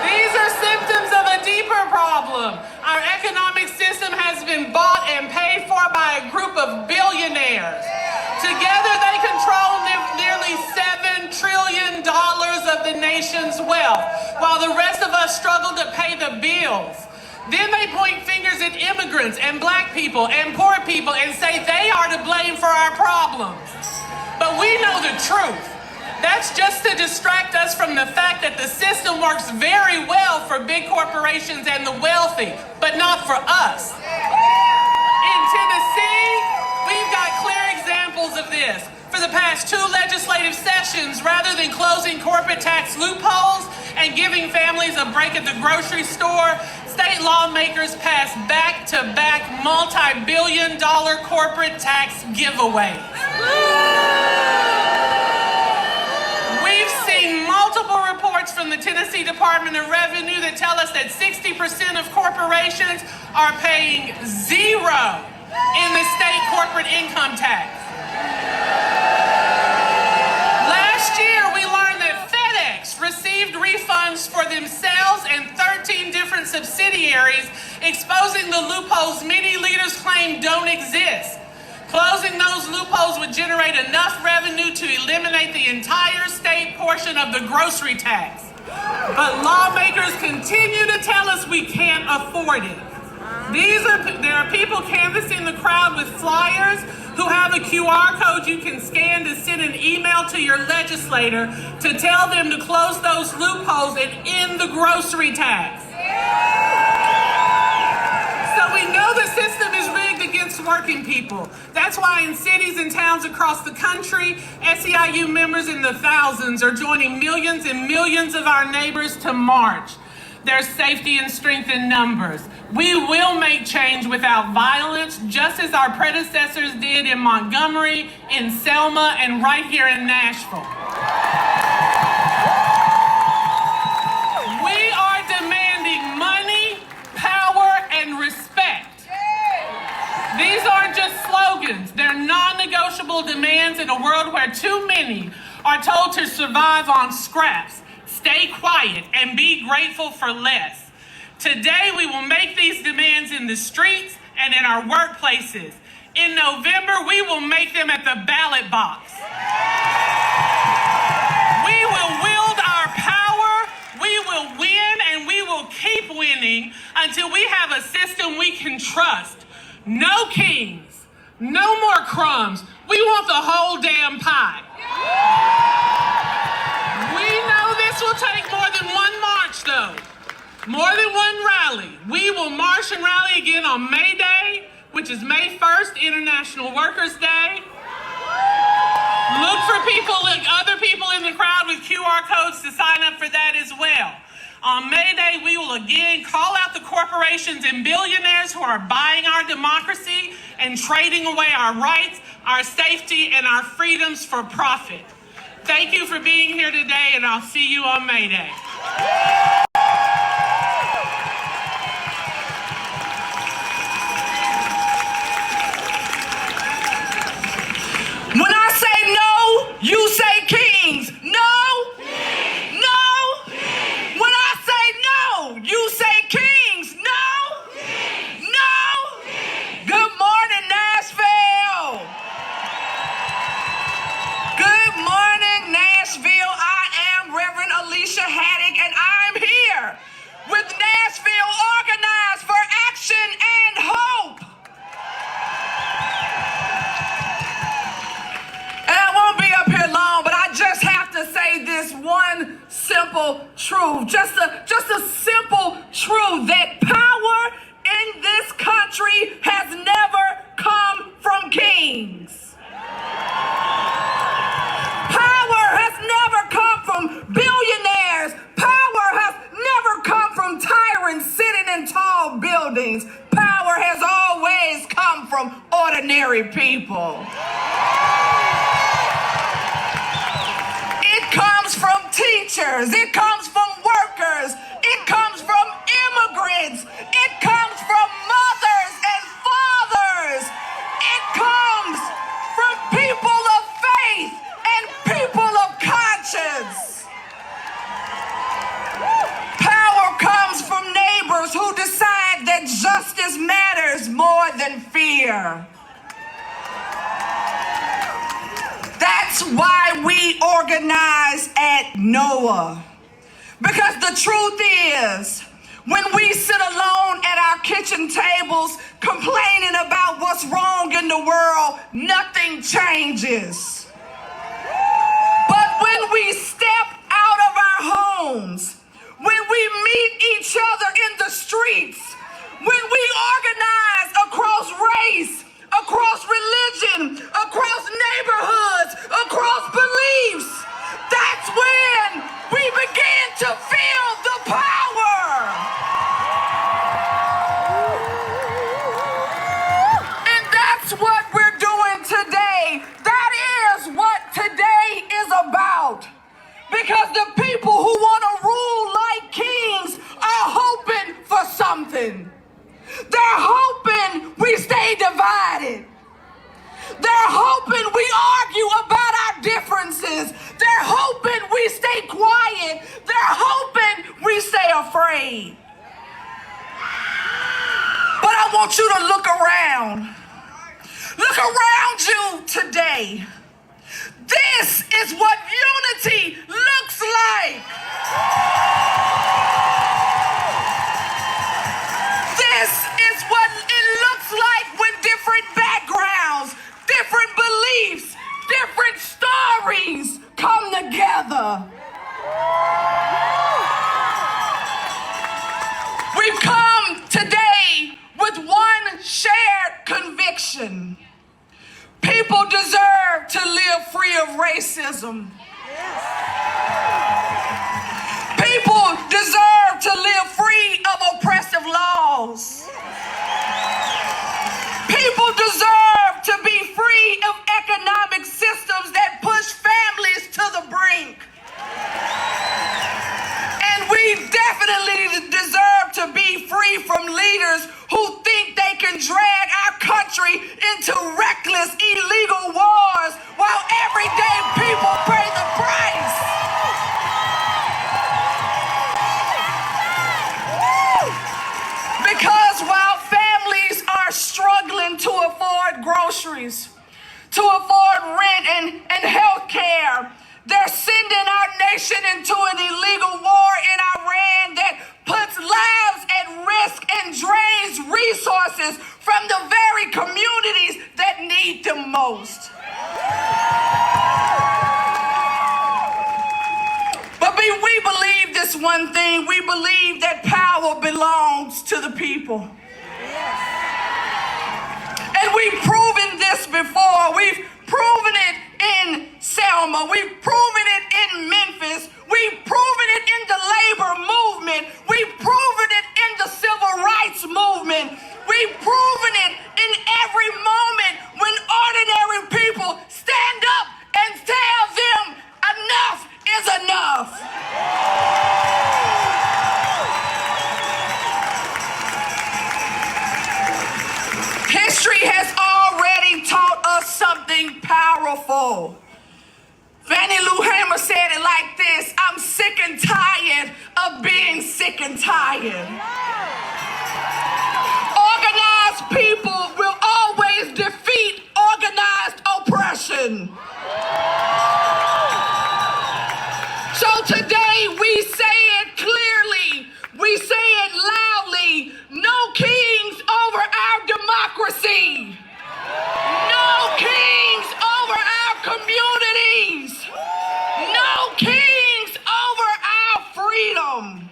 These are symptoms of a deeper problem. Our economic system has been bought and paid for by a group of billionaires. Together they control nearly $7 trillion of the nation's wealth, while the rest of us struggle to pay the bills. Then they point fingers at immigrants and black people and poor people and say they are to blame for our problems. But we know the truth. That's just to distract us from the fact that the system works very well for big corporations and the wealthy, but not for us. In Tennessee, we've got clear examples of this. For the past 2 legislative sessions, rather than closing corporate tax loopholes and giving families a break at the grocery store, state lawmakers passed back-to-back multi-billion-dollar corporate tax giveaways. We've seen multiple reports from the Tennessee Department of Revenue that tell us that 60% of corporations are paying zero in the state corporate income tax. Last year, we learned that FedEx received claim don't exist. Closing those loopholes would generate enough revenue to eliminate the entire state portion of the grocery tax. But lawmakers continue to tell us we can't afford it. There are people canvassing the crowd with flyers who have a QR code you can scan to send an email to your legislator to tell them to close those loopholes and end the grocery tax. So we know the system is rigged against working people. That's why in cities and towns across the country, SEIU members in the thousands are joining millions and millions of our neighbors to march. There's safety and strength in numbers. We will make change without violence, just as our predecessors did in Montgomery, in Selma, and right here in Nashville. We are demanding money, power, and respect. These aren't just slogans. They're non-negotiable demands in a world where too many are told to survive on scraps, stay quiet, and be grateful for less. Today, we will make these demands in the streets and in our workplaces. In November, we will make them at the ballot box. We will wield our power, we will win, and we will keep winning until we have a system we can trust. No kings, no more crumbs. We want the whole damn pie. We know this will take more than one march, though. More than one rally. We will march and rally again on May Day, which is May 1st, International Workers' Day. Look for other people in the crowd with QR codes to sign up for that as well. On May Day, we will again call out the corporations and billionaires who are buying our democracy and trading away our rights, our safety, and our freedoms for profit. Thank you for being here today, and I'll see you on May Day. When I say no, you say kings. No. No. When I say no, you say kings. No. No. Good morning, Nashville. Good morning, Nashville. I am Reverend Alicia Haddock, and I'm here with Nashville Organized for Action and Hope. And I won't be up here long, but I just have to say this one simple truth. Just a simple truth that power in this country has never come from kings. Power has never come from billionaires. Power has never come from tyrants sitting in tall buildings. Power has always come from ordinary people. It comes from teachers. It comes from workers. It comes from immigrants. It comes from mothers and fathers. It comes from people of faith and people of conscience. Power comes from neighbors who decide that justice matters more than fear. That's why we organize at NOAA. Because the truth is, when we sit alone at our kitchen tables complaining about what's wrong in the world, nothing changes. But when we step out of our homes, when we meet each other in the streets, when we organize across race, across religion, across neighborhoods, across beliefs, that's when we begin to feel the power. And that's what we're doing today. That is what today is about. Because the people who want to rule like kings are hoping for something. They're hoping we stay divided. They're hoping we argue about our differences. They're hoping we stay quiet. They're hoping we stay afraid. But I want you to look around. Look around you today. This is what unity looks like. This is what it looks like when different backgrounds, different beliefs, different stories come together. We've come today with one shared conviction. People deserve to live free of racism. People deserve to live free of oppressive laws. People deserve to be free of economic systems that push families to the brink. And we definitely deserve to be free from leaders who think they can drag our country into reckless, illegal wars while everyday people pay the price. Because while families are struggling to afford groceries, to afford rent and health care, they're sending our nation into an illegal war in Iran that puts lives at risk and drains resources from the very communities that need them most. But we believe this one thing. We believe that power belongs to the people. And we've proven this before. We've proven it in Selma. We've proven it in Memphis. We've proven it in the labor movement. We've proven it in the civil rights movement. We've proven it in every moment when ordinary people stand up and tell them enough is enough. History has already taught us something powerful. Fannie Lou Hamer said it like this: I'm sick and tired of being sick and tired. Organized people will always defeat organized oppression. So today we say it clearly, we say it loudly: no kings over our democracy. No kings over our communities. No kings over our freedom.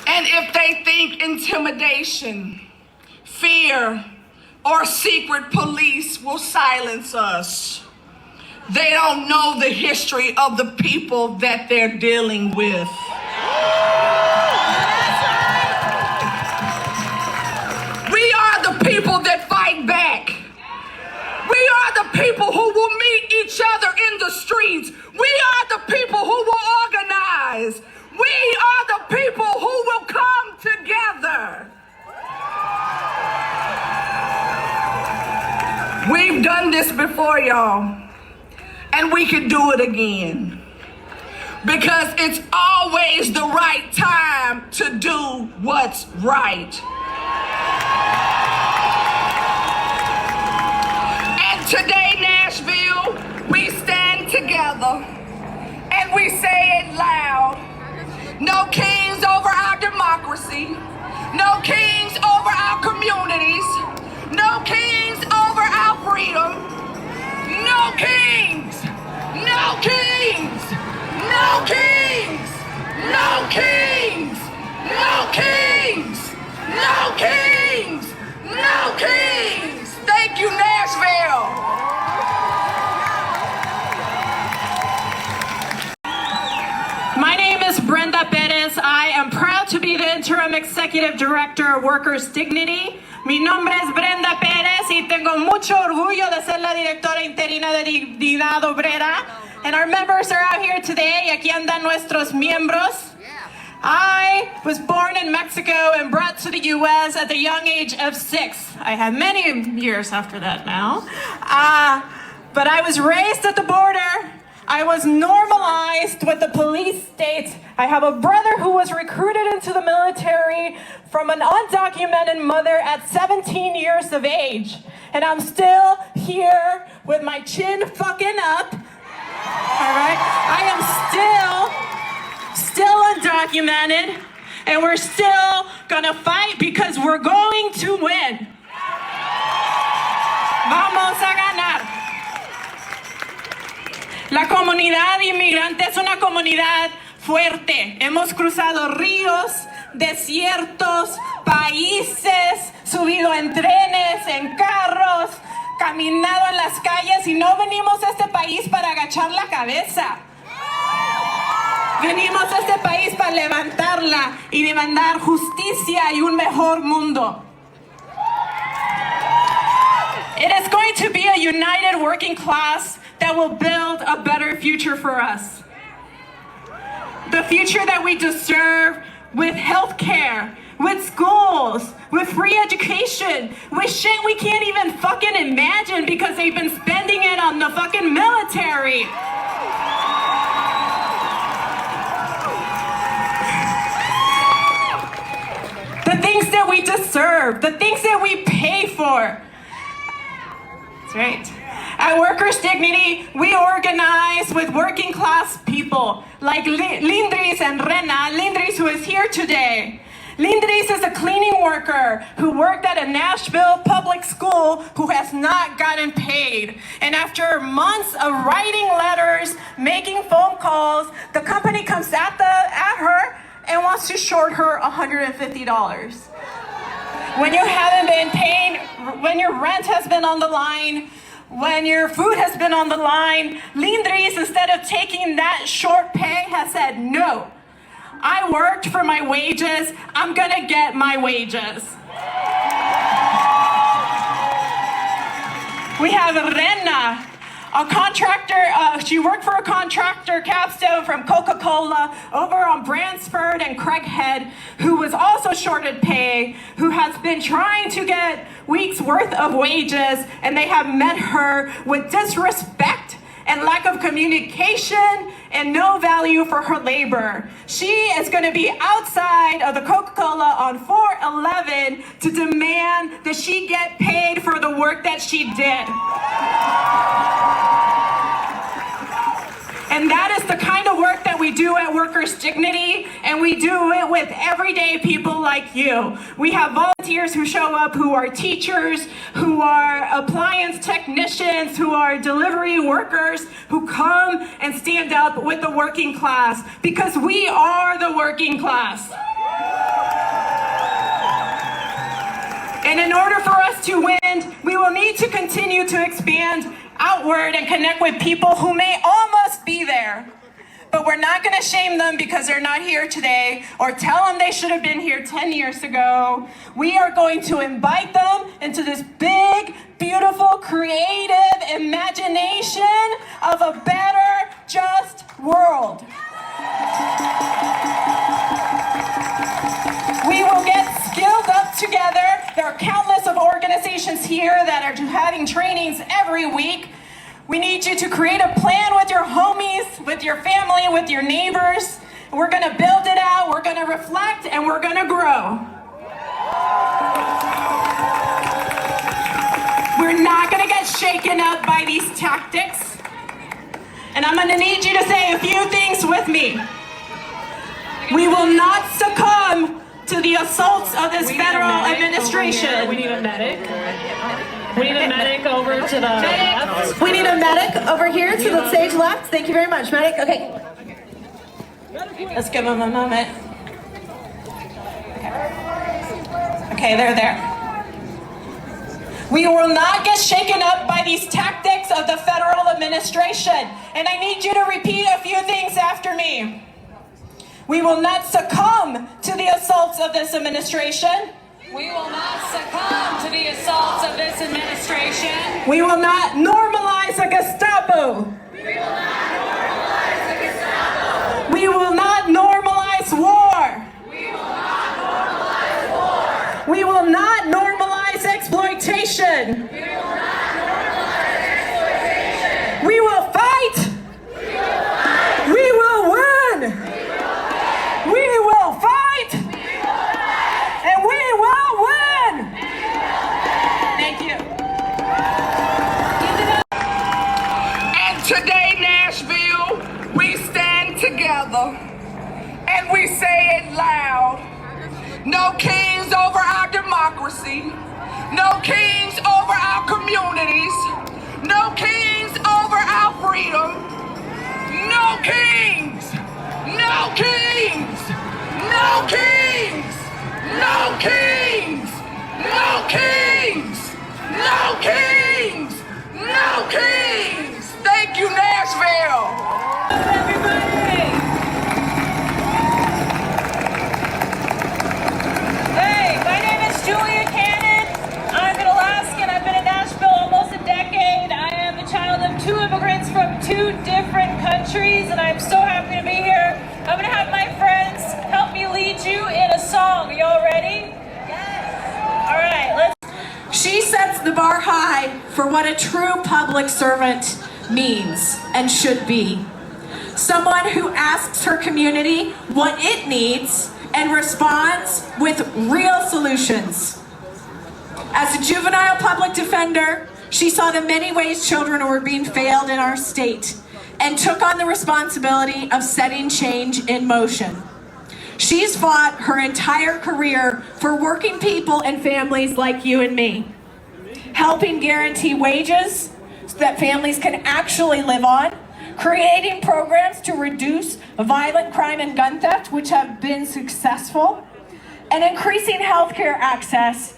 And if they think intimidation, fear, or secret police will silence us, they don't know the history of the people that they're dealing with. We are the people that fight back. We are the people who will meet each other in the streets. We are the people who will organize. We are the people who will come together. We've done this before, y'all, and we can do it again. Because it's always the right time to do what's right. And today, Nashville, we stand together and we say it loud. No kings over our democracy. No kings over our communities. No kings over our freedom. No kings. No kings. No kings. No kings. No kings. No kings. No kings. Thank you, Nashville. My name is Brenda Perez. I am proud to be the Interim Executive Director of Workers' Dignity. Mi nombre es Brenda Pérez y tengo mucho orgullo de ser la directora interina de Dignidad Obrera. And our members are out here today. Aquí andan nuestros miembros. I was born in Mexico and brought to the U.S. at the young age of 6. I have many years after that now. But I was raised at the border. I was normalized with the police state. I have a brother who was recruited into the military from an undocumented mother at 17 years of age. And I'm still here with my chin fucking up. All right? I am still undocumented, and we're still gonna fight because we're going to win. Vamos a ganar. La comunidad inmigrante es una comunidad fuerte. Hemos cruzado ríos, desiertos, países, subido en trenes, en carros, caminado en las calles y no venimos a este país para agachar la cabeza. Venimos a este país para levantarla y demandar justicia y un mejor mundo. It is going to be a united working class that will build a better future for us. The future that we deserve with health care, with schools, with free education, with shit we can't even fucking imagine because they've been spending it on the fucking military. The things that we deserve, the things that we pay for. That's right. At Workers' Dignity, we organize with working class people like Lindris and Rena. Lindris, who is here today. Lindris is a cleaning worker who worked at a Nashville public school who has not gotten paid. And after months of writing letters, making phone calls, the company comes at her and wants to short her $150. When you haven't been paid, when your rent has been on the line, when your food has been on the line, Lindris, instead of taking that short pay, has said, no, I worked for my wages, I'm gonna get my wages. We have Rena, a contractor, she worked for a contractor, Capstone, from Coca-Cola over on Bransford and Craighead, who was also shorted pay, who has been trying to get weeks worth of wages, and they have met her with disrespect and lack of communication and no value for her labor. She is going to be outside of the Coca-Cola on 4/11 to demand that she get paid for the work that she did. And that is the kind of work that we do at Workers' Dignity, and we do it with everyday people like you. We have volunteers who show up who are teachers, who are appliance technicians, who are delivery workers, who come and stand up with the working class, because we are the working class. And in order for us to win, we will need to continue to expand outward and connect with people who may almost be there. But we're not going to shame them because they're not here today or tell them they should have been here 10 years ago. We are going to invite them into this big, beautiful, creative imagination of a better, just world. We will get skilled up together. There are countless of organizations here that are having trainings every week. We need you to create a plan with your homies, with your family, with your neighbors. We're going to build it out, we're going to reflect, and we're going to grow. We're not going to get shaken up by these tactics. And I'm going to need you to say a few things with me. We will not succumb to the assaults of this federal administration. We need a medic. We need a medic over to the left. We need a medic over here to the stage left. Thank you very much, medic. Okay. Let's give them a moment. Okay, they're there. We will not get shaken up by these tactics of the federal administration. And I need you to repeat a few things after me. We will not succumb to the assaults of this administration. We will not succumb to the assaults of this administration. We will not normalize a Gestapo. We will not normalize the Gestapo. We will not normalize war. We will not normalize war. We will not normalize exploitation. We will not normalize exploitation. We will fight. We no kings over our democracy, no kings over our communities, no kings over our freedom, no kings, no kings, no kings, no kings, no kings, no kings, no kings. Thank you, Nashville. Everybody! Hey, my name is Julia Cannon. I'm an Alaskan. I've been in Nashville almost a decade. I am the child of two immigrants from two different countries, and I'm so happy to be here. I'm going to have my friends help me lead you in a song. Are y'all ready? Yes. All right, let's. She sets the bar high for what a true public servant means and should be. Someone who asks her community what it needs and responds with real solutions. As a juvenile public defender, she saw the many ways children were being failed in our state and took on the responsibility of setting change in motion. She's fought her entire career for working people and families like you and me, helping guarantee wages so that families can actually live on, creating programs to reduce violent crime and gun theft, which have been successful, and increasing healthcare access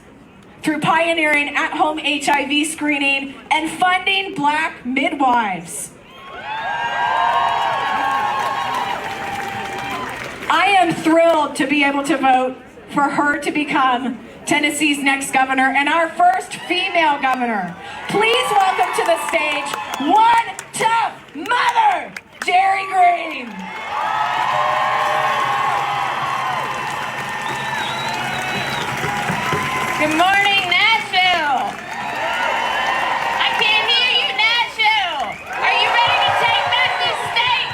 through pioneering at-home HIV screening and funding Black midwives. I am thrilled to be able to vote for her to become Tennessee's next governor and our first female governor. Please welcome to the stage one tough mother, Jerry Green. Good morning, Nashville. I can't hear you, Nashville. Are you ready to take back this state?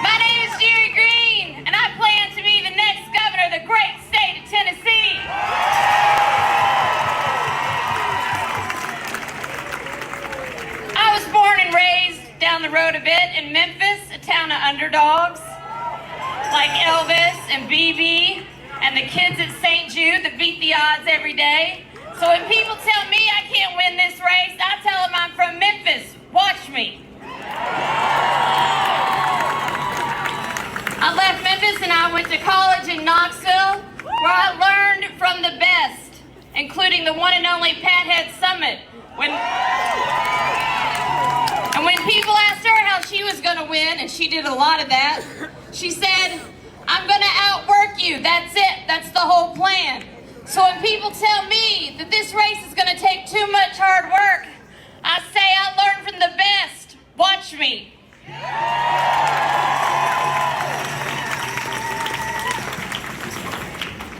My name is Jerry Green, and I plan to be the next governor of the great state of Tennessee. I was born and raised down the road a bit in Memphis, a town of underdogs, like Elvis and BB. And the kids at St. Jude that beat the odds every day. So when people tell me I can't win this race, I tell them I'm from Memphis. Watch me. I left Memphis and I went to college in Knoxville, where I learned from the best, including the one and only Pathead Summit. And when people asked her how she was going to win, and she did a lot of that, she said, I'm going to outwork you. That's it. That's the whole plan. So when people tell me that this race is going to take too much hard work, I say I learned from the best. Watch me.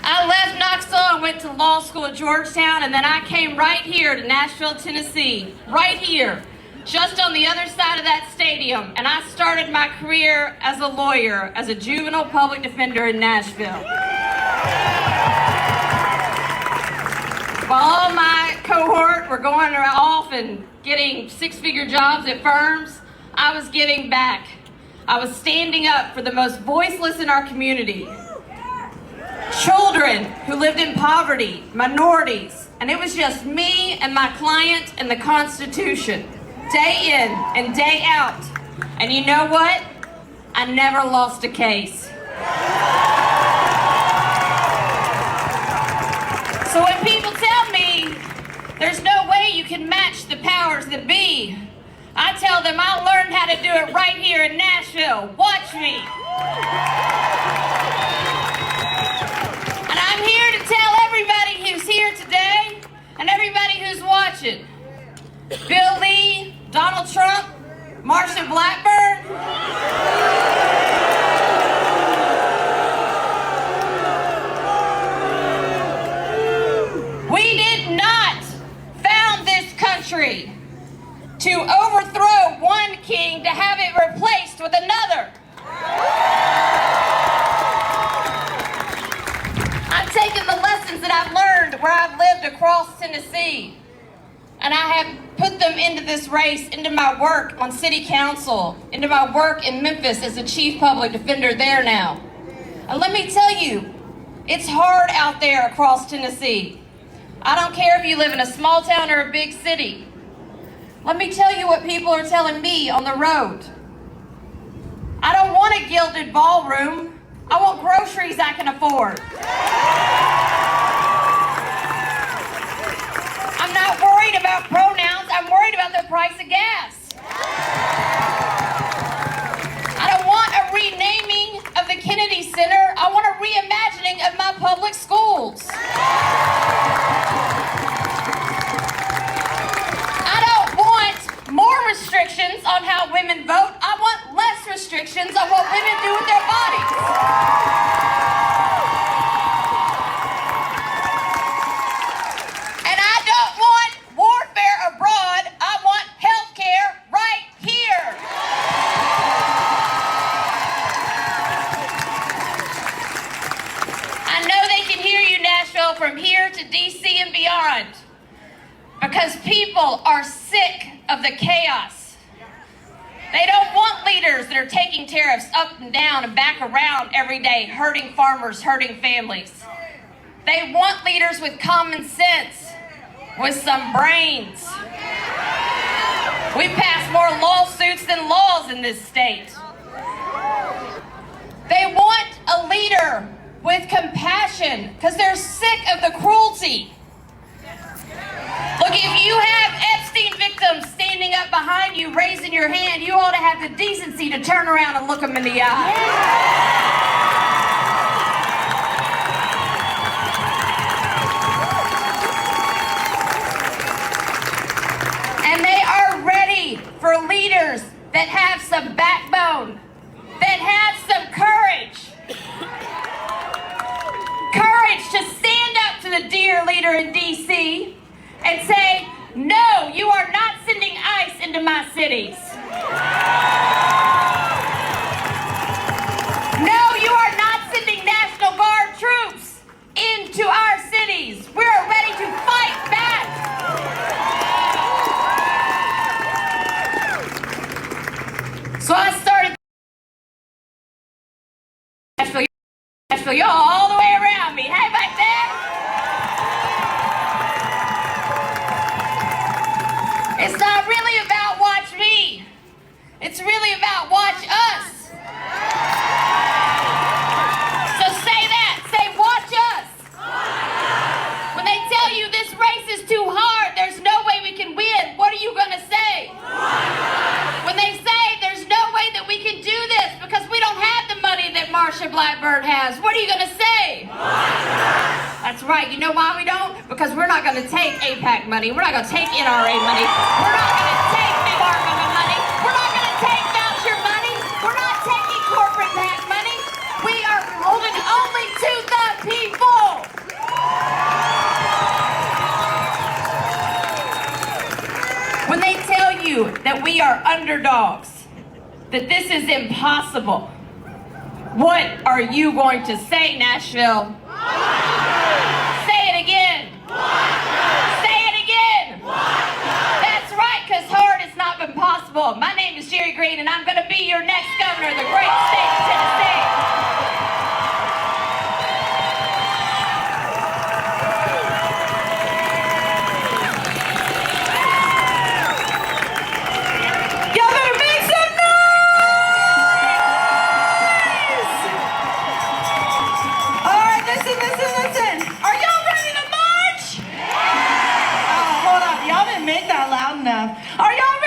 I left Knoxville and went to law school at Georgetown, and then I came right here to Nashville, Tennessee. Right here. Just on the other side of that stadium, and I started my career as a lawyer, as a juvenile public defender in Nashville. While all my cohort were going off and getting six-figure jobs at firms, I was giving back. I was standing up for the most voiceless in our community. Children who lived in poverty, minorities, and it was just me and my client and the Constitution. Day in and day out. And you know what? I never lost a case. So when people tell me there's no way you can match the powers that be, I tell them I learned how to do it right here in Nashville. Watch me. And I'm here to tell everybody who's here today and everybody who's watching. Bill Lee, Donald Trump, Marsha Blackburn. We did not found this country to overthrow one king to have it replaced with another. I've taken the lessons that I've learned where I've lived across Tennessee, and I have put them into this race, into my work on city council, into my work in Memphis as a chief public defender there now. And let me tell you, it's hard out there across Tennessee. I don't care if you live in a small town or a big city. Let me tell you what people are telling me on the road. I don't want a gilded ballroom. I want groceries I can afford. I'm not worried about pronouns. I'm worried about the price of gas. I don't want a renaming of the Kennedy Center. I want a reimagining of my public schools. I don't want more restrictions on how women vote. I want less restrictions on what women do with their bodies. And I don't want warfare abroad. I want health care right here. I know they can hear you, Nashville, from here to DC and beyond, because people are sick of the chaos. They don't want leaders that are taking tariffs up and down and back around every day, hurting farmers, hurting families. They want leaders with common sense, with some brains. We pass more lawsuits than laws in this state. They want a leader with compassion, because they're sick of the cruelty. Look, if you have Epstein victims standing up behind you, raising your hand, you ought to have the decency to turn around and look them in the eye. And they are ready for leaders that have some backbone, that have some courage. Courage to stand up to the dear leader in DC and say, no, you are not sending ICE into my cities. No, you are not sending National Guard troops into our cities. We are ready to fight back. So I started Nashville, y'all all the way around me. Hey, back there. It's not really about watch me. It's really about watch us. So say that. Say watch us. When they tell you this race is too hard, there's no way we can win, what are you going to say? When they say there's no way that we can do this because we don't have the money that Marsha Blackburn has, what are you going to say? That's right. You know why we don't? Because we're not going to take APAC money. We're not going to take NRA money. We're not going to take big government money. We're not going to take voucher money. We're not taking corporate PAC money. We are holding only to the people. When they tell you that we are underdogs, that this is impossible, what are you going to say, Nashville? Say it again. Say it again. That's right, because hard has not been possible. My name is Jerry Green, and I'm going to be your next governor of the great state of Tennessee. Y'all better make some noise! All right, listen. Are y'all ready to march? Oh, hold on. Y'all didn't make that loud enough. Are y'all